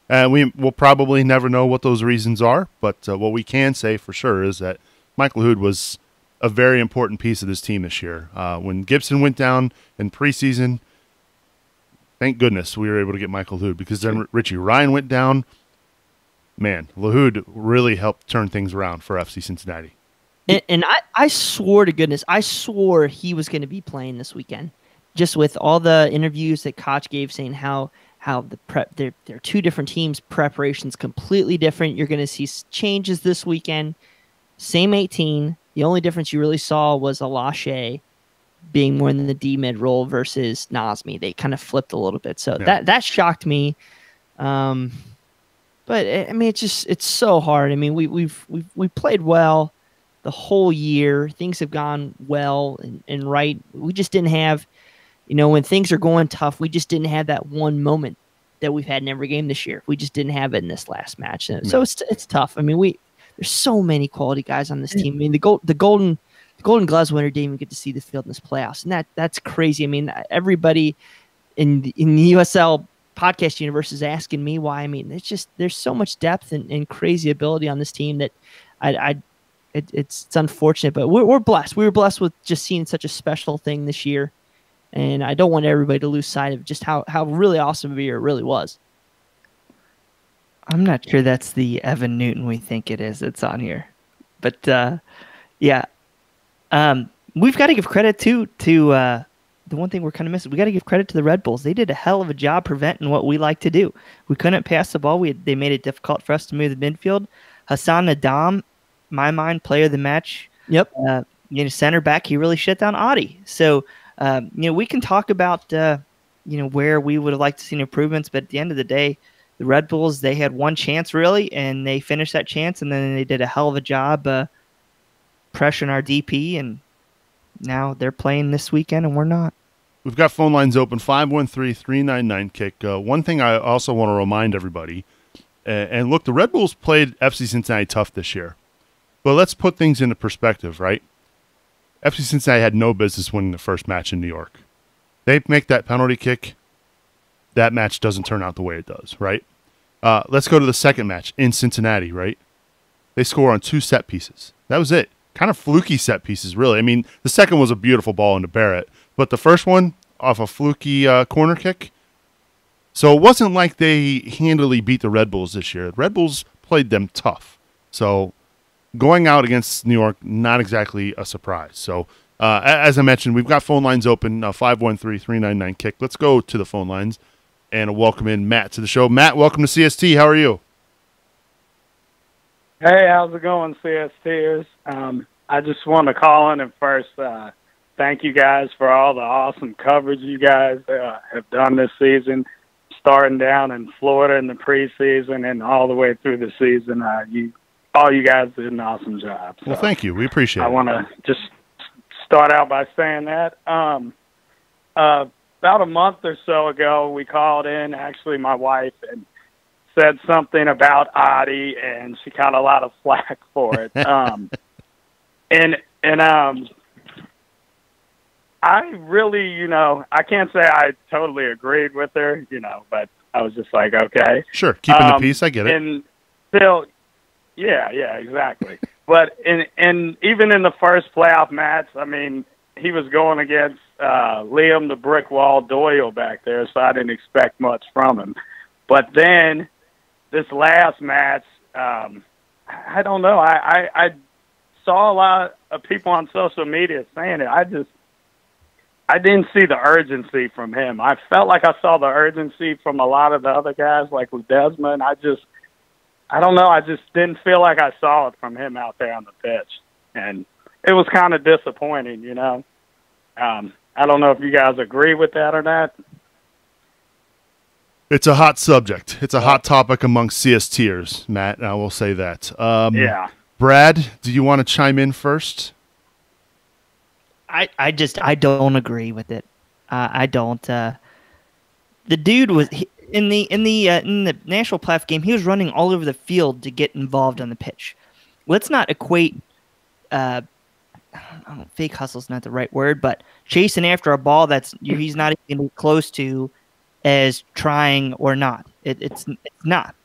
we will probably never know what those reasons are, but what we can say for sure is that Mike Lahoud was a very important piece of this team this year. When Gibson went down in preseason, thank goodness we were able to get Michael Lahoud, because then Richie Ryan went down. Man, Lahoud really helped turn things around for FC Cincinnati. And I swore to goodness, I swore he was going to be playing this weekend. Just with all the interviews that Koch gave saying how the prep, they're 2 different teams, preparation's completely different. You're going to see changes this weekend. Same 18. The only difference you really saw was Alashe being more in the D mid role versus Nazmi. They kind of flipped a little bit. So that shocked me. But I mean, it's so hard. I mean, we played well the whole year. Things have gone well and right. We just didn't have, when things are going tough, we just didn't have that one moment that we've had in every game this year. We just didn't have it in this last match. So it's tough. I mean, there's so many quality guys on this team. I mean, the Golden Gloves winner didn't even get to see the field in this playoffs, and that's crazy. I mean, everybody in the USL podcast universe is asking me why. I mean, there's so much depth and crazy ability on this team that it's unfortunate, but we're blessed. We were blessed with just seeing such a special thing this year, and I don't want everybody to lose sight of just how really awesome of a year it really was. I'm not sure that's the Evan Newton we think it is that's on here, but yeah, we've got to give credit to the one thing we're kind of missing. We got to give credit to the Red Bulls. They did a hell of a job preventing what we like to do. We couldn't pass the ball. They made it difficult for us to move the midfield. Hassan Nadam, my mind, player of the match. Yep. Center back, he really shut down Adi. So, we can talk about, where we would have liked to see improvements, but at the end of the day, the Red Bulls, they had one chance really, and they finished that chance, and then they did a hell of a job pressuring our DP, and now they're playing this weekend, and we're not. We've got phone lines open, 513-399-KICK. One thing I also want to remind everybody, and look, the Red Bulls played FC Cincinnati tough this year. But let's put things into perspective, right? FC Cincinnati had no business winning the first match in New York. They make that penalty kick, that match doesn't turn out the way it does, right? Let's go to the second match in Cincinnati, right? They score on 2 set pieces. That was it. Kind of fluky set pieces, really. I mean, the second was a beautiful ball into Barrett, but the first one off a fluky corner kick. So it wasn't like they handily beat the Red Bulls this year. The Red Bulls played them tough. So going out against New York, not exactly a surprise. So as I mentioned, we've got phone lines open, 513-399-KICK. Let's go to the phone lines and welcome in Matt to the show. Matt, welcome to CST. How are you? Hey, how's it going, CSTers? I just want to call in and first thank you guys for all the awesome coverage you guys have done this season, starting down in Florida in the preseason and all the way through the season. All you guys did an awesome job. So well, thank you. We appreciate it. I want to just start out by saying that. About a month or so ago, we called in, actually my wife, and said something about Adi, and she got a lot of flack for it. I really, I can't say I totally agreed with her, but I was just like, okay. Sure, keeping the peace, I get it. And still, yeah, exactly. But and even in the first playoff match, I mean, he was going against Liam the Brick Wall Doyle back there, so I didn't expect much from him. But then this last match, I don't know. I saw a lot of people on social media saying it. I didn't see the urgency from him. I felt like I saw the urgency from a lot of the other guys, like with Desmond. I don't know. I just didn't feel like I saw it from him out there on the pitch. And it was kind of disappointing, I don't know if you guys agree with that or not. It's a hot subject. It's a hot topic amongst CSTers, Matt, and I will say that. Yeah. Brad, do you want to chime in first? I don't agree with it. I don't. The dude was in the national playoff game. He was running all over the field to get involved on the pitch. Let's not equate. Fake hustle is not the right word, but chasing after a ball he's not even close to as trying or not. It's not.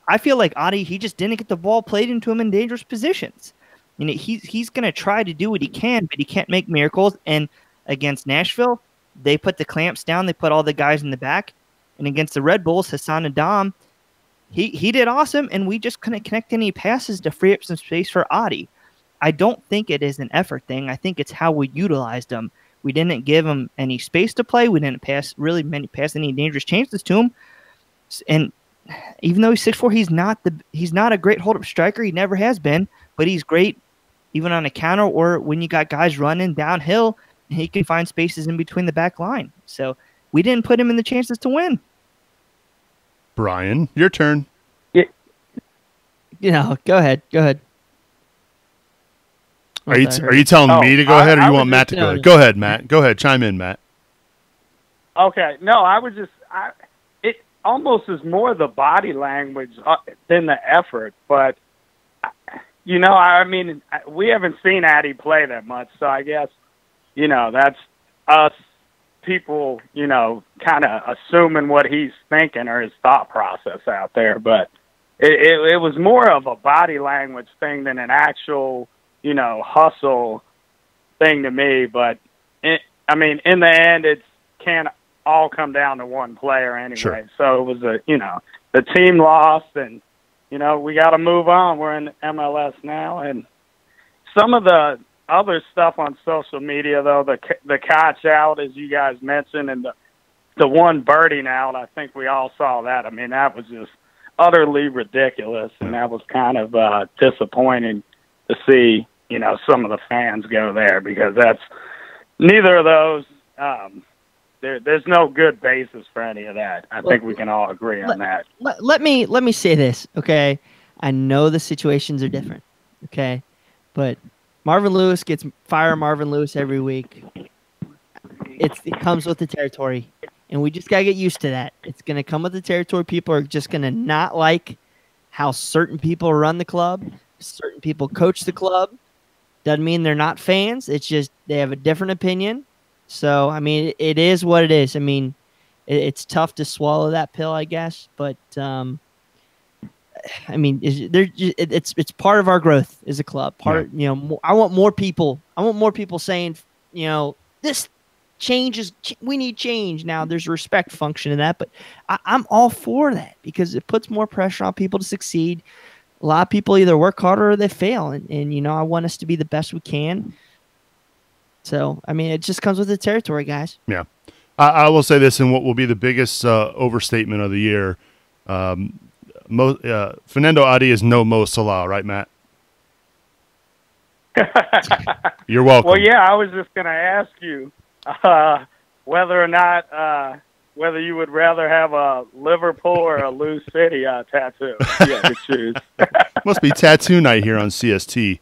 I feel like Adi, he just didn't get the ball played into him in dangerous positions. He's going to try to do what he can, but he can't make miracles. And against Nashville, they put the clamps down. They put all the guys in the back. And against the Red Bulls, Hassan Adam, he did awesome, and we just couldn't connect any passes to free up some space for Adi. I don't think it is an effort thing. I think it's how we utilized him. We didn't give him any space to play. We didn't pass any dangerous chances to him. And even though he's 6'4", he's not a great hold-up striker. He never has been, but he's great even on a counter or when you got guys running downhill. He can find spaces in between the back line. So we didn't put him in the chances to win. Brian, your turn. Yeah. Go ahead. Are you telling me to go ahead, or you want Matt to go ahead? Go ahead, Matt. Go ahead. Chime in, Matt. Okay. No, I was just it almost is more the body language than the effort. But, I mean, we haven't seen Addy play that much. So I guess, that's us people, kind of assuming what he's thinking or his thought process out there. But it was more of a body language thing than an actual, hustle thing to me. But, in the end, it can't all come down to one player anyway. Sure. So it was the team lost, and, we got to move on. We're in MLS now. And some of the other stuff on social media, though, the catch out, as you guys mentioned, and the one birding out, I think we all saw that. I mean, that was just utterly ridiculous, and that was kind of disappointing to see, some of the fans go there, because that's neither of those. There's no good basis for any of that. I think we can all agree on that. Let me say this, okay? I know the situations are different, okay? But Marvin Lewis gets Marvin Lewis every week. It comes with the territory, and we just got to get used to that. It's going to come with the territory. People are just going to not like how certain people run the club, certain people coach the club. Doesn't mean they're not fans. It's just they have a different opinion. So, I mean, it is what it is. I mean, it's tough to swallow that pill, I guess. But, I mean, it's part of our growth as a club. I want more people. I want more people saying, this change is. We need change now. There's a respect function in that, but I'm all for that because it puts more pressure on people to succeed. A lot of people either work harder or they fail, and I want us to be the best we can. So, I mean, it just comes with the territory, guys. Yeah. I will say this in what will be the biggest overstatement of the year. Fernando Adi is no Mo Salah, right, Matt? You're welcome. Well, yeah, I was just going to ask you whether or not whether you would rather have a Liverpool or a Lou City tattoo. Yeah, to choose. Must be tattoo night here on CST.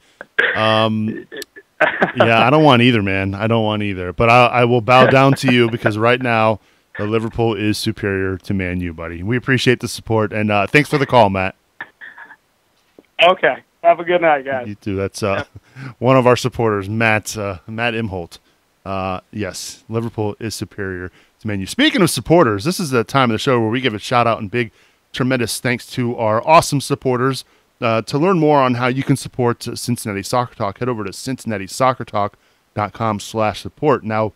Yeah, I don't want either, man. I don't want either. But I will bow down to you because right now the Liverpool is superior to Man U, buddy. We appreciate the support, and thanks for the call, Matt. Okay. Have a good night, guys. You too. That's one of our supporters, Matt Imholt. Yes, Liverpool is superior to Man U. Speaking of supporters, this is the time of the show where we give a shout-out and big, tremendous thanks to our awesome supporters. To learn more on how you can support Cincinnati Soccer Talk, head over to cincinnati-soccertalk.com/support. Now,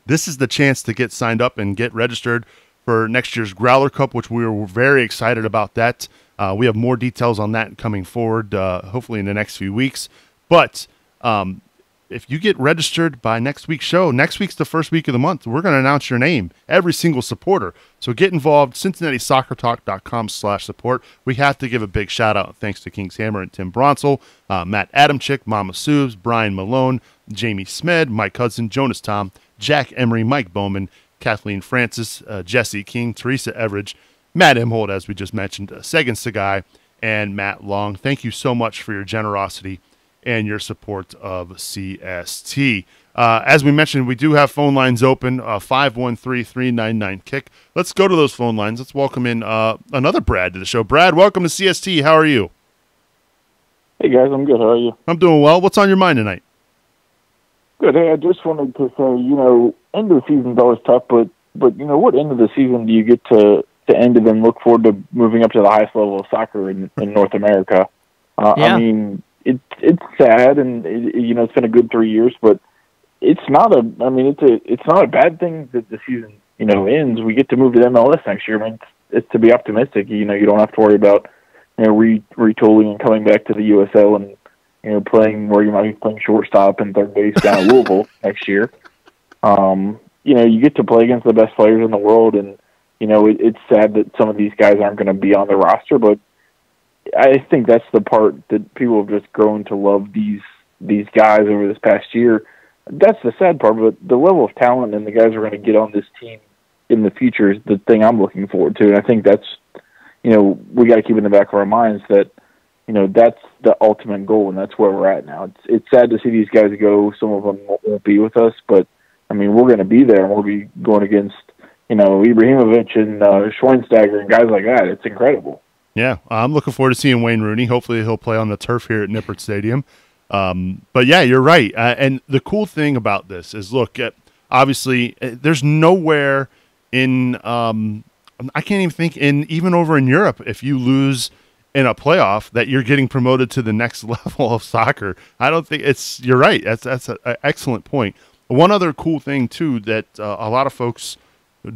this is the chance to get signed up and get registered for next year's Growler Cup, which we are very excited about that. We have more details on that coming forward, hopefully in the next few weeks. But if you get registered by next week's show, next week's the first week of the month, we're going to announce your name, every single supporter. So get involved, cincinnati-soccertalk.com/support. We have to give a big shout out thanks to Kings Hammer and Tim Bronsel, Matt Adamczyk, Mama Subs, Brian Malone, Jamie Smed, Mike Hudson, Jonas Tom, Jack Emery, Mike Bowman, Kathleen Francis, Jesse King, Teresa Everidge, Matt Imholt, as we just mentioned, Segan Sagai, and Matt Long. Thank you so much for your generosity and your support of CST. As we mentioned, we do have phone lines open, 513-399-KICK. Let's go to those phone lines. Let's welcome in another Brad to the show. Brad, welcome to CST. How are you? Hey, guys. I'm good. How are you? I'm doing well. What's on your mind tonight? Good. Hey, I just wanted to say, end of the season's always tough, but what end of the season do you get to end and then look forward to moving up to the highest level of soccer in North America? Yeah. I mean, it's sad, and it's been a good 3 years, but it's not a bad thing that the season ends. We get to move to MLS next year. I mean, it's to be optimistic. You don't have to worry about retooling and coming back to the USL and playing where you might be playing shortstop and third base down at Louisville next year. You get to play against the best players in the world, and it's sad that some of these guys aren't going to be on the roster, but I think that's the part that people have just grown to love these guys over this past year. That's the sad part, but the level of talent and the guys who are going to get on this team in the future is the thing I'm looking forward to. And I think that's, we got to keep in the back of our minds that, that's the ultimate goal, and that's where we're at now. It's sad to see these guys go. Some of them won't be with us, but, I mean, we're going to be there, and we'll be going against, Ibrahimovic and Schweinsteiger and guys like that. It's incredible. Yeah, I'm looking forward to seeing Wayne Rooney. Hopefully he'll play on the turf here at Nippert Stadium. But, yeah, you're right. And the cool thing about this is, look, obviously there's nowhere in I can't even think even over in Europe, if you lose in a playoff, that you're getting promoted to the next level of soccer. I don't think you're right. That's an excellent point. One other cool thing, too, that a lot of folks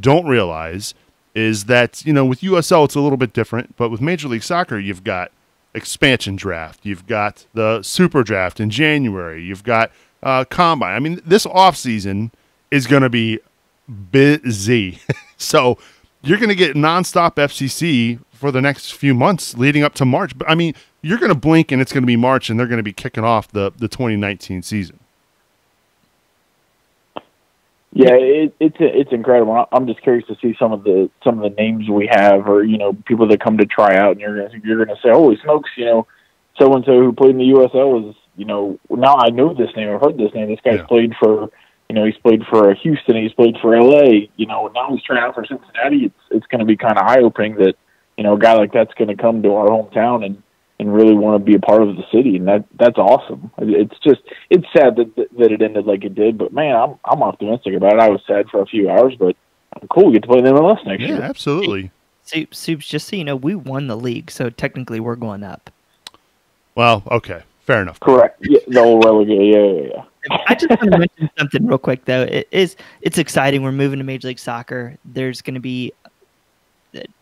don't realize is that, with USL, it's a little bit different, but with Major League Soccer, you've got expansion draft, you've got the super draft in January, you've got combine. I mean, this offseason is going to be busy. So you're going to get nonstop FCC for the next few months leading up to March. But I mean, you're going to blink and it's going to be March, and they're going to be kicking off the 2019 season. Yeah, it's incredible. I'm just curious to see some of the names we have, or people that come to try out, and you're gonna say, holy smokes, so and so who played in the USL is now I know this name, I've heard this name. This guy's played for he's played for Houston, he's played for LA. Now he's trying out for Cincinnati. It's going to be kind of eye opening that a guy like that's going to come to our hometown and really want to be a part of the city, and that's awesome. It's sad that it ended like it did, but man, I'm optimistic about it. I was sad for a few hours, but I'm cool. We get to play in the MLS next year. Yeah, absolutely. Soups, just so you know, we won the league, so technically we're going up. Well, okay, fair enough. Correct. Yeah, the old relegate. Yeah. I just want to mention something real quick, though. It's exciting. We're moving to Major League Soccer. There's going to be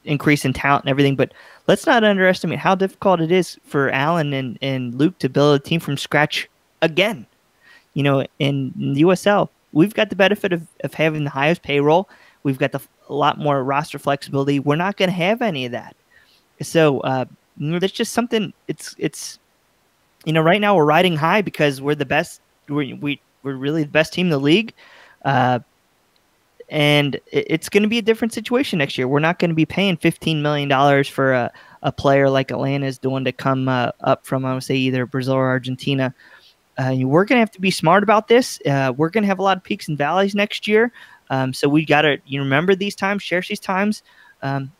increase in talent and everything, but let's not underestimate how difficult it is for Alan and Luke to build a team from scratch again. In the USL, we've got the benefit of having the highest payroll. We've got a lot more roster flexibility. We're not going to have any of that. So that's just something. It's right now we're riding high because we're the best. We're really the best team in the league. And it's going to be a different situation next year. We're not going to be paying $15 million for a player like Atlanta is doing to come up from, I would say, either Brazil or Argentina. we're going to have to be smart about this. We're going to have a lot of peaks and valleys next year. So we got to remember these times, cherish these times, and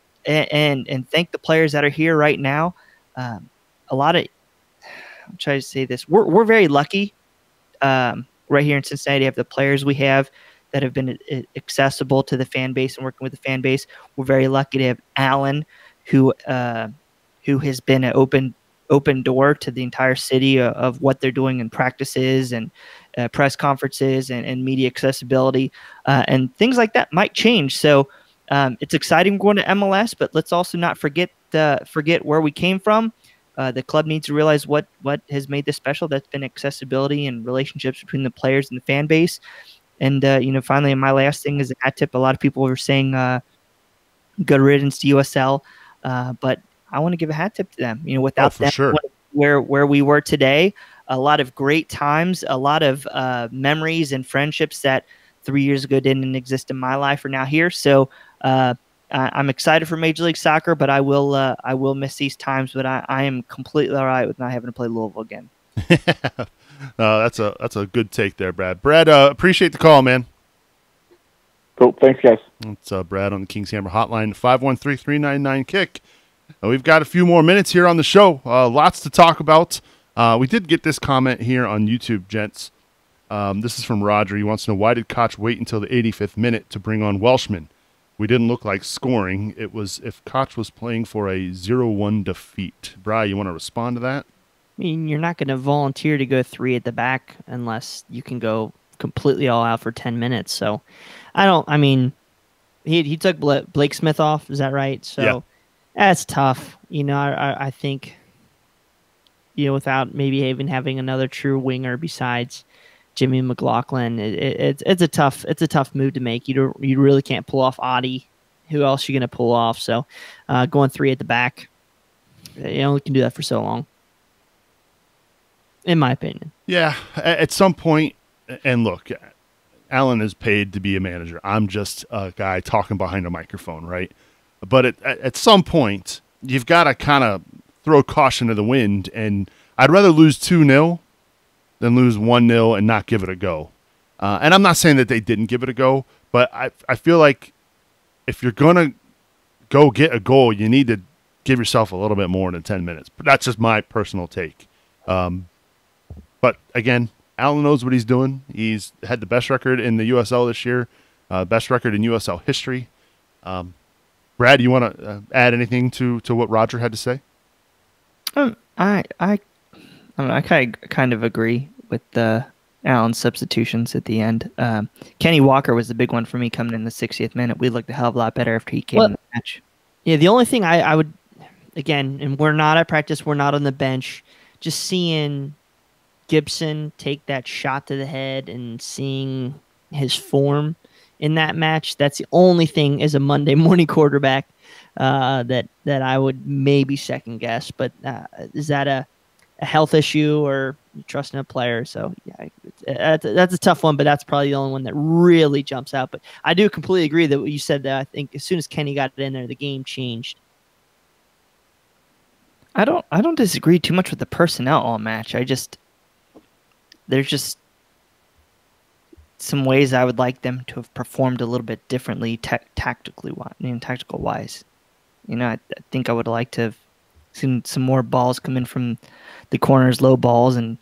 thank the players that are here right now. I'm trying to say this. We're very lucky right here in Cincinnati to have the players we have that have been accessible to the fan base and working with the fan base. We're very lucky to have Alan, who has been an open door to the entire city of what they're doing in practices and press conferences and media accessibility and things like that might change. So it's exciting going to MLS, but let's also not forget where we came from. The club needs to realize what has made this special. That's been accessibility and relationships between the players and the fan base. And finally, my last thing is a hat tip. A lot of people were saying good riddance to USL, but I want to give a hat tip to them. Without them, sure. where we were today, a lot of great times, a lot of memories and friendships that 3 years ago didn't exist in my life are now here. So I'm excited for Major League Soccer, but I will miss these times. But I am completely all right with not having to play Louisville again. That's a good take there, Brad. Brad, appreciate the call, man. Cool. Thanks, guys. It's Brad on the Kings Hammer Hotline, 513-399-KICK. We've got a few more minutes here on the show. Lots to talk about. We did get this comment here on YouTube, gents. This is from Roger. He wants to know, why did Koch wait until the 85th minute to bring on Welshman? We didn't look like scoring. It was if Koch was playing for a 0-1 defeat. Bri, you want to respond to that? I mean, you're not going to volunteer to go 3 at the back unless you can go completely all out for 10 minutes. So he took Blake Smith off. Is that right? So yeah. That's tough. I think, without maybe even having another true winger besides Jimmy McLaughlin, it's a tough move to make. You really can't pull off Adi. Who else are you going to pull off? So going 3 at the back, you only can do that for so long, in my opinion. Yeah, at some point, and look, Alan is paid to be a manager. I'm just a guy talking behind a microphone, right? But at some point, you've got to kind of throw caution to the wind, and I'd rather lose 2-0 than lose 1-0 and not give it a go. And I'm not saying that they didn't give it a go, but I feel like if you're going to go get a goal, you need to give yourself a little bit more than 10 minutes. But that's just my personal take. But again, Alan knows what he's doing. He's had the best record in the USL this year, best record in USL history. Brad, you want to add anything to what Roger had to say? I kind of agree with Alan's substitutions at the end. Kenny Walker was the big one for me coming in the 60th minute. We looked a hell of a lot better after he came in the match. Yeah, the only thing I would, again, and we're not at practice, we're not on the bench, just seeing Gibson take that shot to the head and seeing his form in that match, that's the only thing as a Monday morning quarterback that I would maybe second guess. But is that a health issue or you trust in a player? So yeah, that's a tough one, but that's probably the only one that really jumps out. But I do completely agree that what you said, that I think as soon as Kenny got it in there, the game changed. I don't disagree too much with the personnel all match. There's just some ways I would like them to have performed a little bit differently tactical wise. I think I would like to have seen some more balls come in from the corners, low balls, and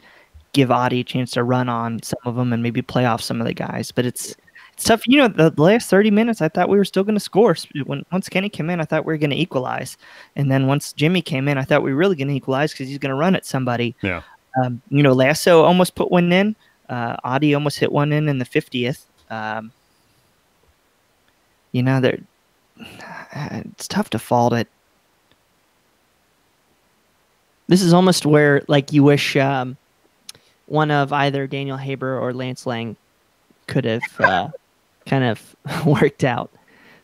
give Adi a chance to run on some of them and maybe play off some of the guys. But it's tough. The last 30 minutes, I thought we were still going to score. Once Kenny came in, I thought we were going to equalize. And then once Jimmy came in, I thought we were really going to equalize because he's going to run at somebody. Yeah. Lasso almost put one in. Adi almost hit one in the 50th. It's tough to fault it. This is almost where, like, you wish one of either Daniel Haber or Lance Lang could have kind of worked out.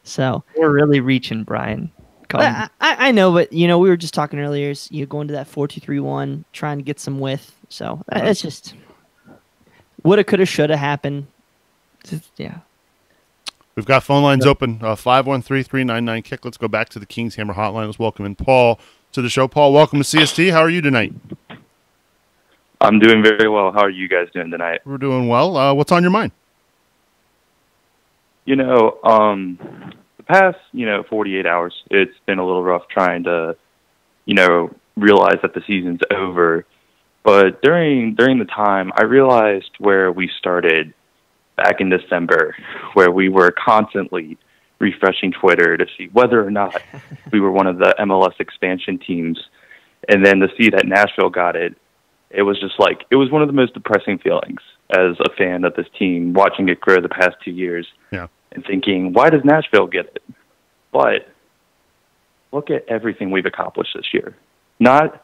So we're really reaching, Brian. I know, but we were just talking earlier. You go into that 4-2-3-1, trying to get some width. So it's just woulda, coulda, shoulda happened. Yeah. We've got phone lines open, 513-399-KICK. Let's go back to the Kings Hammer Hotline. Let's welcome in Paul to the show. Paul, welcome to CST. How are you tonight? I'm doing very well. How are you guys doing tonight? We're doing well. What's on your mind? The past, 48 hours, it's been a little rough trying to, realize that the season's over. But during the time, I realized where we started back in December, where we were constantly refreshing Twitter to see whether or not we were one of the MLS expansion teams. And then to see that Nashville got it, it was just like, it was one of the most depressing feelings as a fan of this team, watching it grow the past 2 years. Yeah. And thinking, why does Nashville get it? But look at everything we've accomplished this year. Not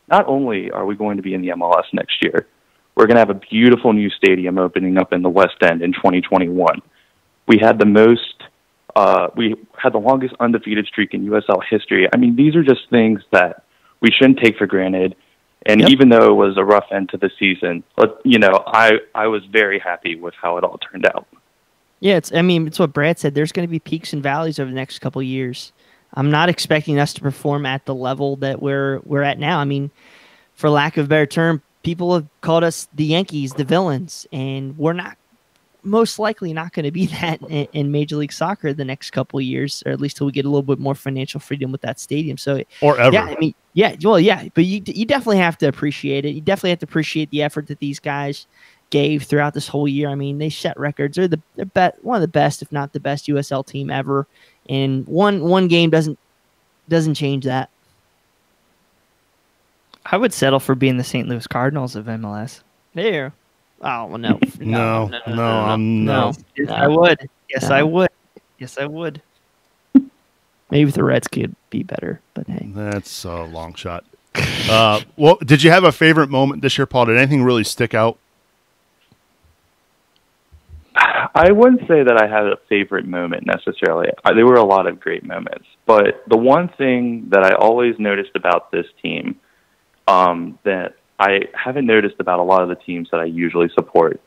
only are we going to be in the MLS next year, we're going to have a beautiful new stadium opening up in the West End in 2021. We had the longest undefeated streak in USL history. I mean, these are just things that we shouldn't take for granted. And even though it was a rough end to the season, I was very happy with how it all turned out. Yeah, it's what Brad said. There's going to be peaks and valleys over the next couple of years. I'm not expecting us to perform at the level that we're at now. I mean, for lack of a better term, people have called us the Yankees, the villains, and we're not most likely not going to be that in Major League Soccer the next couple of years, or at least till we get a little bit more financial freedom with that stadium. So, or ever. Yeah, I mean, yeah, but you definitely have to appreciate it. You definitely have to appreciate the effort that these guys gave throughout this whole year. I mean, they set records. They're one of the best, if not the best, USL team ever. And one game doesn't change that. I would settle for being the St. Louis Cardinals of MLS. There. Oh well, no. No. Yes, I would. Yes, I would. Yes, I would. Maybe the Reds could be better, but hey, that's a long shot. Well, did you have a favorite moment this year, Paul? Did anything really stick out? I wouldn't say that I had a favorite moment necessarily. There were a lot of great moments, but the one thing that I always noticed about this team that I haven't noticed about a lot of the teams that I usually support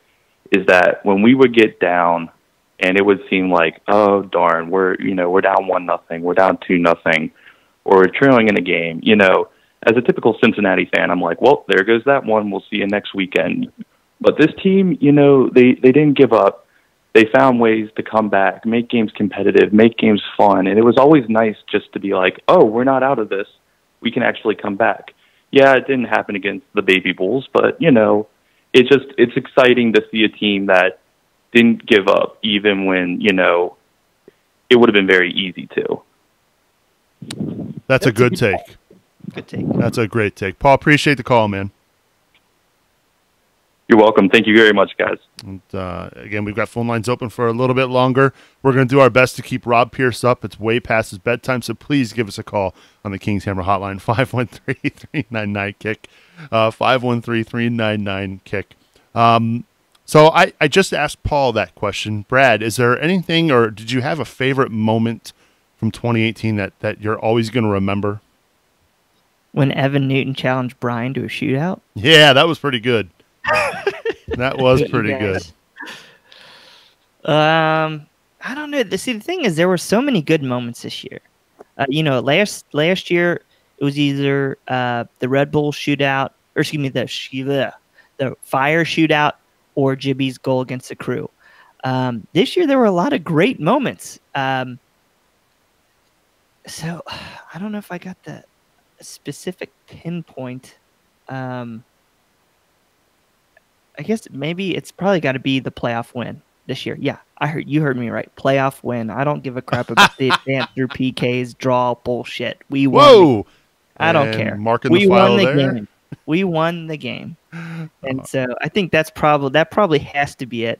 is that when we would get down and it would seem like, oh darn, we're down 1-0, we're down 2-0, or we're trailing in a game, as a typical Cincinnati fan, I'm like, well, there goes that one. We'll see you next weekend. But this team, they didn't give up. They found ways to come back, make games competitive, make games fun. And it was always nice just to be like, oh, we're not out of this. We can actually come back. Yeah, it didn't happen against the Baby Bulls, but, it's exciting to see a team that didn't give up even when, it would have been very easy to. That's a good take. Good take. That's a great take. Paul, appreciate the call, man. You're welcome. Thank you very much, guys. And again, we've got phone lines open for a little bit longer. We're going to do our best to keep Rob Pierce up. It's way past his bedtime, so please give us a call on the Kings Hammer Hotline, 513-399-KICK, 513-399-KICK. So I just asked Paul that question. Brad, is there anything, or did you have a favorite moment from 2018 that you're always going to remember? When Evan Newton challenged Brian to a shootout? Yeah, that was pretty good. That was pretty good. I don't know. See, the thing is, there were so many good moments this year. Last year it was either the Red Bull shootout, or excuse me, the Fire shootout, or Jibby's goal against the Crew. This year there were a lot of great moments. So I don't know if I got the specific pinpoint. I guess maybe it's probably got to be the playoff win this year. Yeah, you heard me right. Playoff win. I don't give a crap about the advance through PKs, draw bullshit. We won. Whoa! I don't care. We won the there. game. We won the game. And so I think that probably has to be it.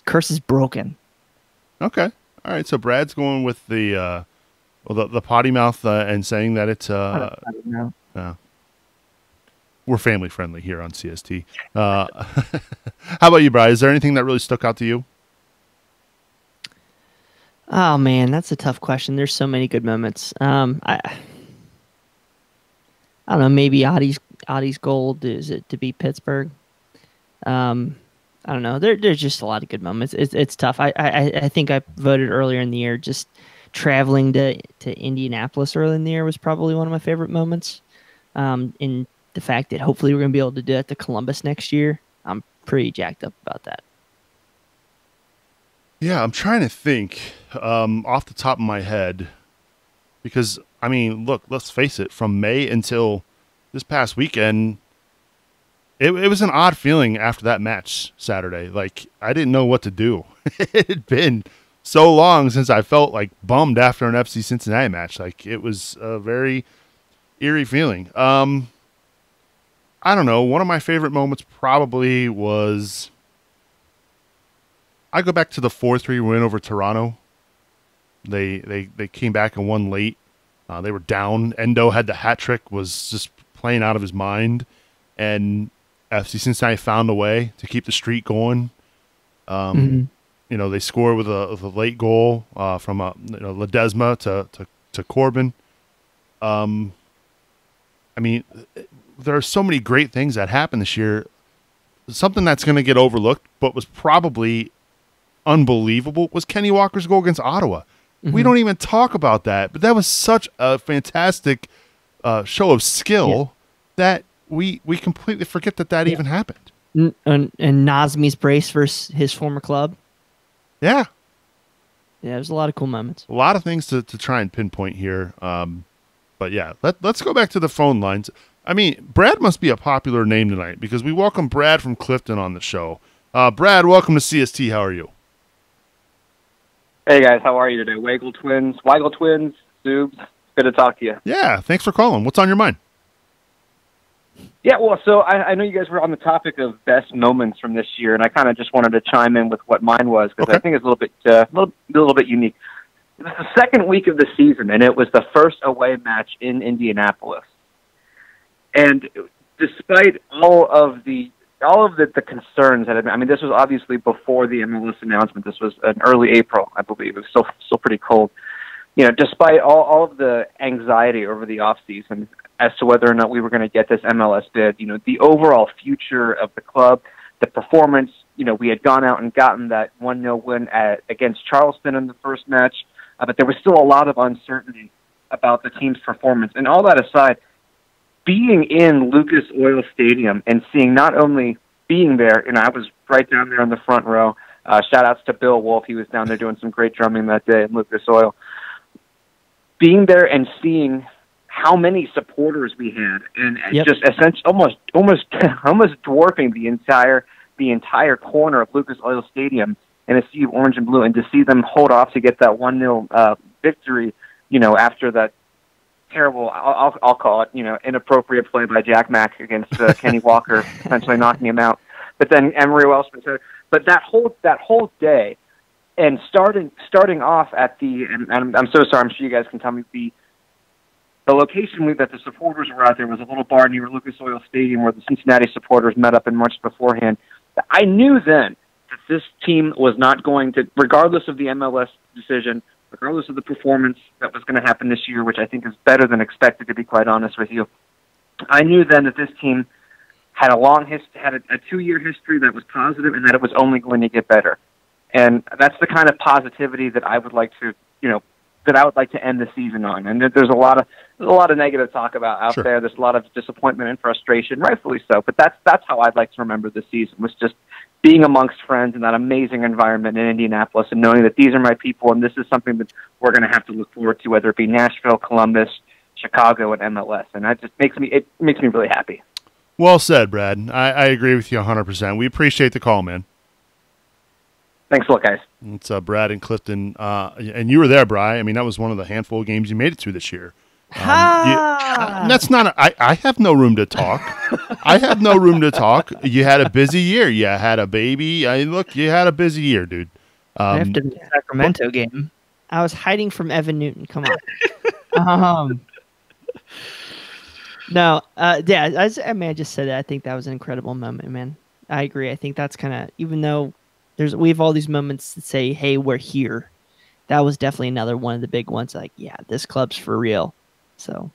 Curse is broken. Okay. All right. So Brad's going with the potty mouth and saying that it's we're family friendly here on CST. How about you, Brad? Is there anything that really stuck out to you? Oh man, that's a tough question. There's so many good moments. I don't know. Maybe Adi's goal is it to beat Pittsburgh. I don't know. There's just a lot of good moments. It's tough. I think I voted earlier in the year. Just traveling to Indianapolis early in the year was probably one of my favorite moments. In the fact that hopefully we're going to be able to do that to Columbus next year, I'm pretty jacked up about that. Yeah, I'm trying to think off the top of my head because, I mean, look, let's face it, from May until this past weekend, it was an odd feeling after that match Saturday. Like, I didn't know what to do. It had been so long since I felt like bummed after an FC Cincinnati match. Like, it was a very eerie feeling. I don't know. One of my favorite moments probably was, I go back to the 4-3 win over Toronto. They came back and won late. They were down. Endo had the hat trick, was just playing out of his mind, and FC Cincinnati found a way to keep the streak going. You know, they score with a late goal from Ledesma to Corbin. I mean, there are so many great things that happened this year. Something that's going to get overlooked, but was probably unbelievable, was Kenny Walker's goal against Ottawa. We don't even talk about that, but that was such a fantastic show of skill that we completely forget that even happened. And Nazmi's brace versus his former club. Yeah. Yeah, there's a lot of cool moments. A lot of things to try and pinpoint here. But yeah, let's go back to the phone lines. I mean, Brad must be a popular name tonight because we welcome Brad from Clifton on the show. Brad, welcome to CST. How are you? Hey, guys. How are you today? Weigel Twins, Zoobs. Good to talk to you. Yeah, thanks for calling. What's on your mind? Yeah, well, so I know you guys were on the topic of best moments from this year, and I kind of just wanted to chime in with what mine was because I think it's a little bit unique. It was the second week of the season, and it was the first away match in Indianapolis. And despite all of the concerns that I mean, this was obviously before the MLS announcement. This was in early April, I believe. It was still pretty cold. You know, despite all of the anxiety over the off season as to whether or not we were going to get this MLS bid, you know, the overall future of the club, the performance, you know, we had gone out and gotten that 1-0 win against Charleston in the first match, but there was still a lot of uncertainty about the team's performance. And all that aside, being in Lucas Oil Stadium and seeing not only being there, you know, I was right down there in the front row. Shout outs to Bill Wolf. He was down there doing some great drumming that day in Lucas Oil. Being there and seeing how many supporters we had, and just essentially almost dwarfing the entire corner of Lucas Oil Stadium in a sea of orange and blue, and to see them hold off to get that 1-0 victory, you know, after that terrible, I'll call it, you know, inappropriate play by Jack Mack against Kenny Walker, essentially knocking him out. But then Emery Wellsman. But that whole day, and starting off at and I'm so sorry, I'm sure you guys can tell me the location that the supporters were out there was a little bar near Lucas Oil Stadium where the Cincinnati supporters met up and marched beforehand. I knew then that this team was not going to, regardless of the MLS decision, regardless of the performance that was going to happen this year, which I think is better than expected, to be quite honest with you. I knew then that this team had a long history, had a 2-year history that was positive, and that it was only going to get better. And that's the kind of positivity that I would like to, you know, that I would like to end the season on. And there's a lot of negative talk about out there. There's a lot of disappointment and frustration, rightfully so. But that's how I'd like to remember this season, was just being amongst friends in that amazing environment in Indianapolis and knowing that these are my people and this is something that we're going to have to look forward to, whether it be Nashville, Columbus, Chicago, and MLS. And that just makes me really happy. Well said, Brad. I agree with you 100%. We appreciate the call, man. Thanks a lot, guys. It's Brad in Clifton. And you were there, Bri. I mean, that was one of the handful of games you made it to this year. That's not. I have no room to talk. I have no room to talk. You had a busy year. You had a baby. Look, you had a busy year, dude. After the Sacramento game, I was hiding from Evan Newton. Come on. No. Yeah. I mean, I just said that. I think that was an incredible moment, man. I agree. I think that's kind of, even though we have all these moments that say, "Hey, we're here." That was definitely another one of the big ones. Like, yeah, this club's for real. So,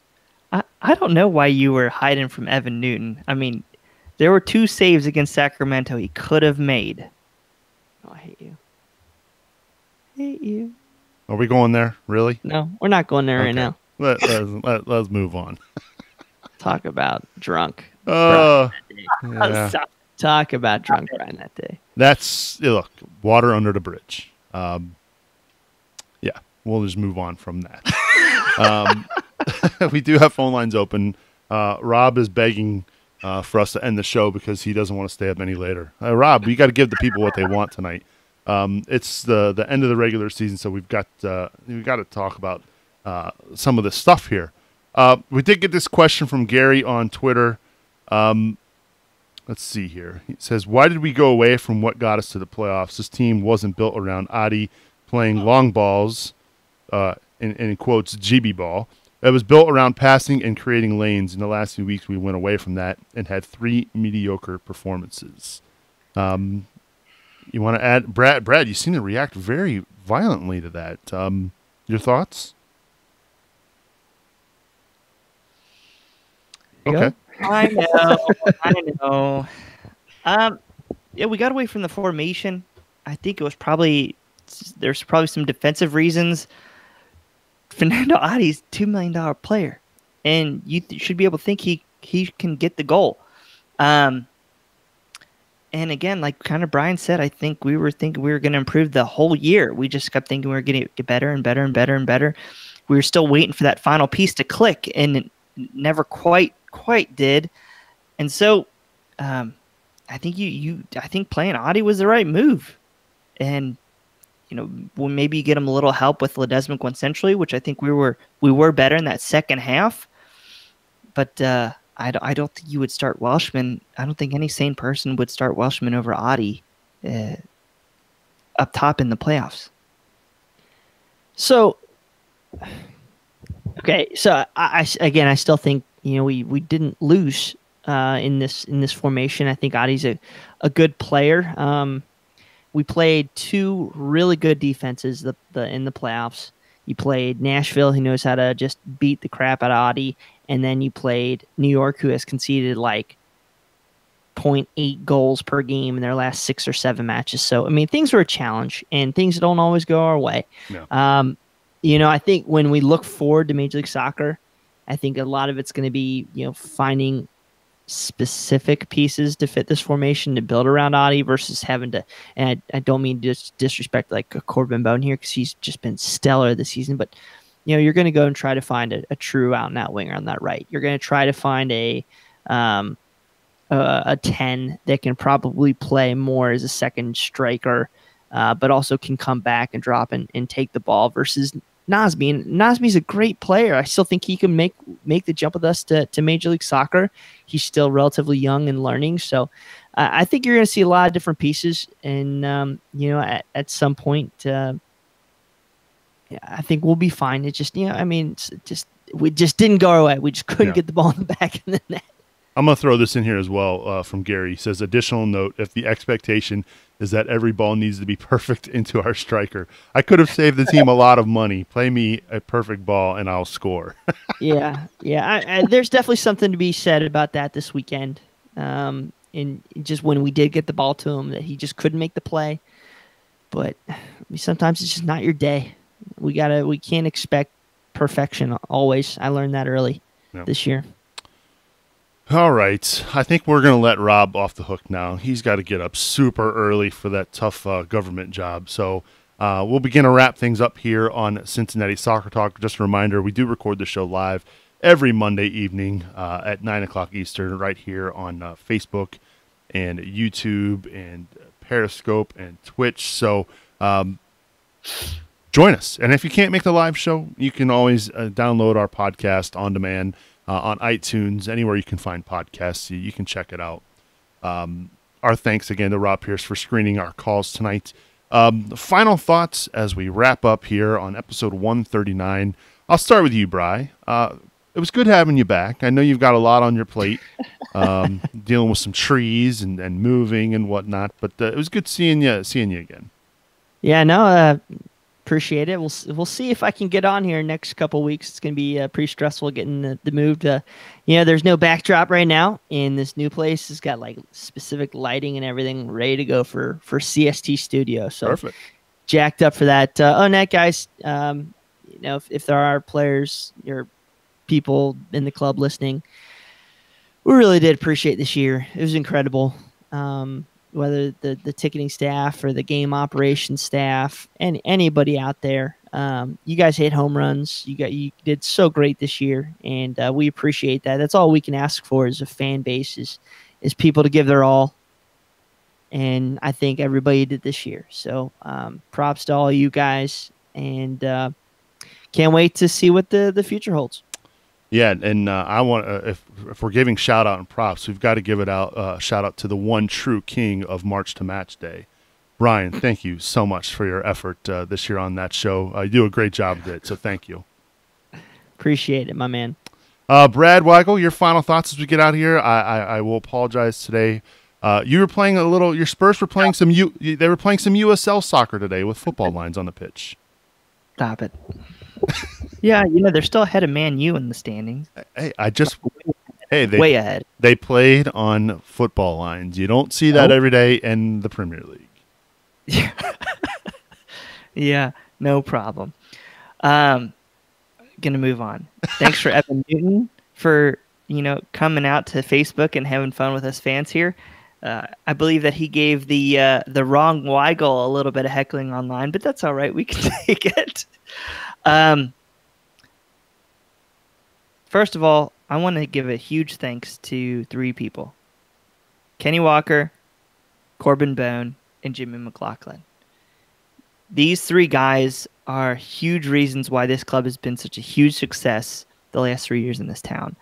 I don't know why you were hiding from Evan Newton. I mean, there were 2 saves against Sacramento he could have made. Oh, I hate you. Hate you. Are we going there? Really? No, we're not going there right now. Let's move on. Talk about drunk. Yeah. Talk about drunk Brian that day. That's, look, water under the bridge. Yeah, we'll just move on from that. We do have phone lines open. Rob is begging for us to end the show because he doesn't want to stay up any later. Rob, we got to give the people what they want tonight. It's the end of the regular season, so we've got to talk about some of this stuff here. We did get this question from Gary on Twitter. Let's see here. He says, why did we go away from what got us to the playoffs? This team wasn't built around Adi playing long balls, in quotes, GB ball. It was built around passing and creating lanes. In the last few weeks, we went away from that and had 3 mediocre performances. You want to add, Brad, you seem to react very violently to that. Your thoughts? Okay. I know. Yeah, we got away from the formation. I think it was there's probably some defensive reasons. Fernando Adi's $2 million player, and you should be able to think he can get the goal. And again, like kind of Brian said, I think we were thinking we were going to improve the whole year. We just kept thinking we were going to get better and better and better and better. We were still waiting for that final piece to click, and it never quite did. And so I think I think playing Adi was the right move. And we'll maybe get him a little help with Ledesma Gwen-Centrally, which I think we were better in that second half. But I don't think you would start Welshman. I don't think any sane person would start Welshman over Adi up top in the playoffs. So, okay. So I still think, we didn't lose in this formation. I think Adi's a good player. We played 2 really good defenses in the playoffs. You played Nashville, who knows how to just beat the crap out of Adi, and then you played New York, who has conceded like 0.8 goals per game in their last 6 or 7 matches. So, I mean, things were a challenge, and things don't always go our way. No. I think when we look forward to Major League Soccer, I think a lot of it's going to be, finding specific pieces to fit this formation to build around Adi versus having to, and I don't mean to disrespect like Corbin Bone here because he's just been stellar this season, but you're going to go and try to find a true out and out winger on that right. You're going to try to find a 10 that can probably play more as a second striker, but also can come back and drop and take the ball versus Nazmi. And Nazmi's a great player. I still think he can make the jump with us to Major League Soccer. He's still relatively young and learning. So I think you're going to see a lot of different pieces. And, at some point, I think we'll be fine. It just, we just didn't go our way. We just couldn't get the ball in the back of the net. I'm going to throw this in here as well from Gary. He says, additional note, if the expectation is that every ball needs to be perfect into our striker, I could have saved the team a lot of money. Play me a perfect ball and I'll score. Yeah. There's definitely something to be said about that this weekend. And just when we did get the ball to him, that he just couldn't make the play. But sometimes it's just not your day. We can't expect perfection always. I learned that early this year. All right. I think we're going to let Rob off the hook now. He's got to get up super early for that tough government job. So we'll begin to wrap things up here on Cincinnati Soccer Talk. Just a reminder, we do record the show live every Monday evening at 9 o'clock Eastern right here on Facebook and YouTube and Periscope and Twitch. So join us. And if you can't make the live show, you can always download our podcast on demand on iTunes, anywhere you can find podcasts. You can check it out. Our thanks again to Rob Pierce for screening our calls tonight. Final thoughts as we wrap up here on episode 139. I'll start with you, Bri. It was good having you back. I know you've got a lot on your plate, dealing with some trees and moving and whatnot, but it was good seeing you again. Yeah, no, appreciate it. We'll see if I can get on here next couple weeks. It's going to be pretty stressful getting the move to, there's no backdrop right now, and this new place has got like specific lighting and everything ready to go for CST Studio. So perfect. Jacked up for that. On that, guys, if there are players or people in the club listening, we really did appreciate this year. It was incredible. Whether the ticketing staff or the game operations staff and anybody out there, you guys hit home runs. You did so great this year, and we appreciate that. That's all we can ask for as a fan base is people to give their all. And I think everybody did this year. So props to all you guys, and can't wait to see what the future holds. Yeah, and I want if we're giving shout out and props, we've got to give it out shout out to the one true king of March to Match Day, Brian. Thank you so much for your effort this year on that show. You do a great job with it, so thank you. Appreciate it, my man. Brad Weigel, your final thoughts as we get out of here. I will apologize today. You were playing a little. Your Spurs were playing they were playing some USL soccer today with football lines on the pitch. Stop it. Yeah, they're still ahead of Man U in the standings. Hey, they way ahead. They played on football lines. You don't see that every day in the Premier League. Yeah, no problem. Gonna move on. Thanks for Evan Newton for coming out to Facebook and having fun with us fans here. I believe that he gave the wrong Weigel a little bit of heckling online, but that's all right. We can take it. First of all, I want to give a huge thanks to 3 people: Kenny Walker, Corbin Bone, and Jimmy McLaughlin. These 3 guys are huge reasons why this club has been such a huge success the last 3 years in this town.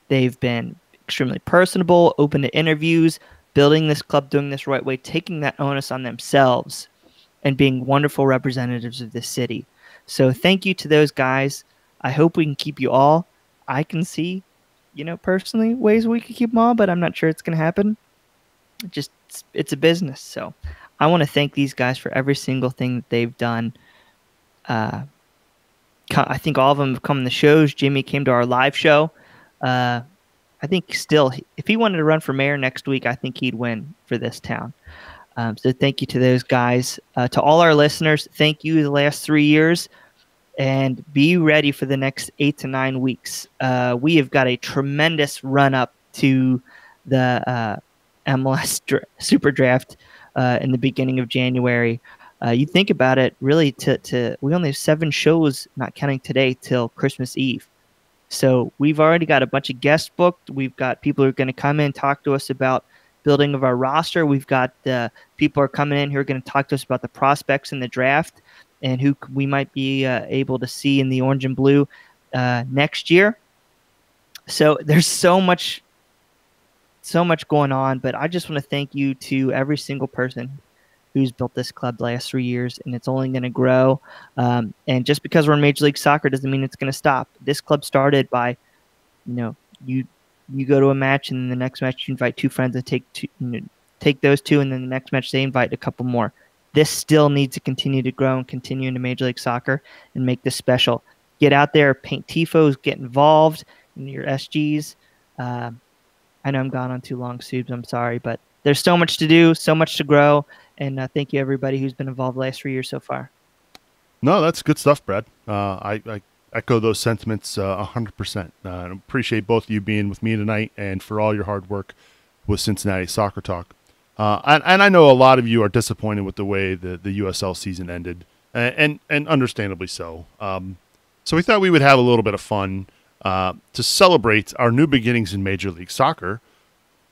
They've been extremely personable, open to interviews, building this club, doing this right way, taking that onus on themselves, and being wonderful representatives of this city. So thank you to those guys. I hope we can keep you all. I can see, personally, ways we could keep them all, but I'm not sure it's going to happen. It's a business. So I want to thank these guys for every single thing that they've done. I think all of them have come to the shows. Jimmy came to our live show. I think still, if he wanted to run for mayor next week, I think he'd win for this town. So thank you to those guys. To all our listeners, thank you the last 3 years. And be ready for the next 8 to 9 weeks. We have got a tremendous run-up to the MLS Super Draft in the beginning of January. You think about it, really, we only have 7 shows, not counting today, till Christmas Eve. So we've already got a bunch of guests booked. We've got people who are going to come in and talk to us about building of our roster. We've got people are coming in who are going to talk to us about the prospects in the draft and who we might be able to see in the orange and blue next year. So there's so much going on, but I just want to thank you to every single person who's built this club the last 3 years, and it's only going to grow. And just because we're in Major League Soccer doesn't mean it's going to stop. This club started by, you go to a match, and then the next match you invite 2 friends to take those 2, and then the next match they invite a couple more. This still needs to continue to grow and continue into Major League Soccer and make this special. Get out there, paint tifos, get involved in your SGs. I know I'm gone on too long, Subes. I'm sorry, but there's so much to do, so much to grow, and thank you everybody who's been involved the last 3 years so far. No, that's good stuff, Brad. I echo those sentiments 100%. Appreciate both of you being with me tonight and for all your hard work with Cincinnati Soccer Talk. And I know a lot of you are disappointed with the way the USL season ended, and understandably so. So we thought we would have a little bit of fun to celebrate our new beginnings in Major League Soccer.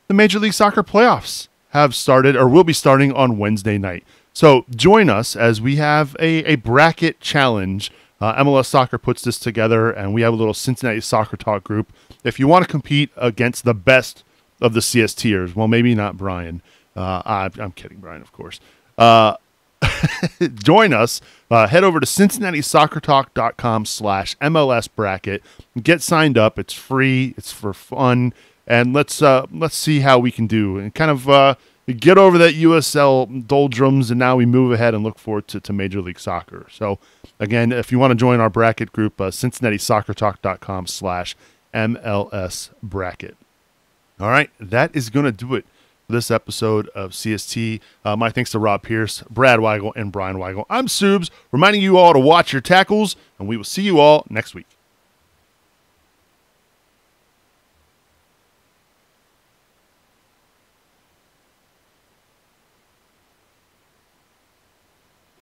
The Major League Soccer Playoffs have started, or will be starting on Wednesday night. So join us as we have a bracket challenge. MLS Soccer puts this together, and we have a little Cincinnati Soccer Talk group. If you want to compete against the best of the CSTers, well, maybe not Brian. I'm kidding, Brian, of course. Join us. Head over to CincinnatiSoccerTalk.com/MLS bracket. Get signed up. It's free. It's for fun. And let's see how we can do and kind of get over that USL doldrums, and now we move ahead and look forward to Major League Soccer. So, again, if you want to join our bracket group, CincinnatiSoccerTalk.com/MLS bracket. All right, that is going to do it for this episode of CST. My thanks to Rob Pierce, Brad Weigel, and Brian Weigel. I'm Subes, reminding you all to watch your tackles, and we will see you all next week.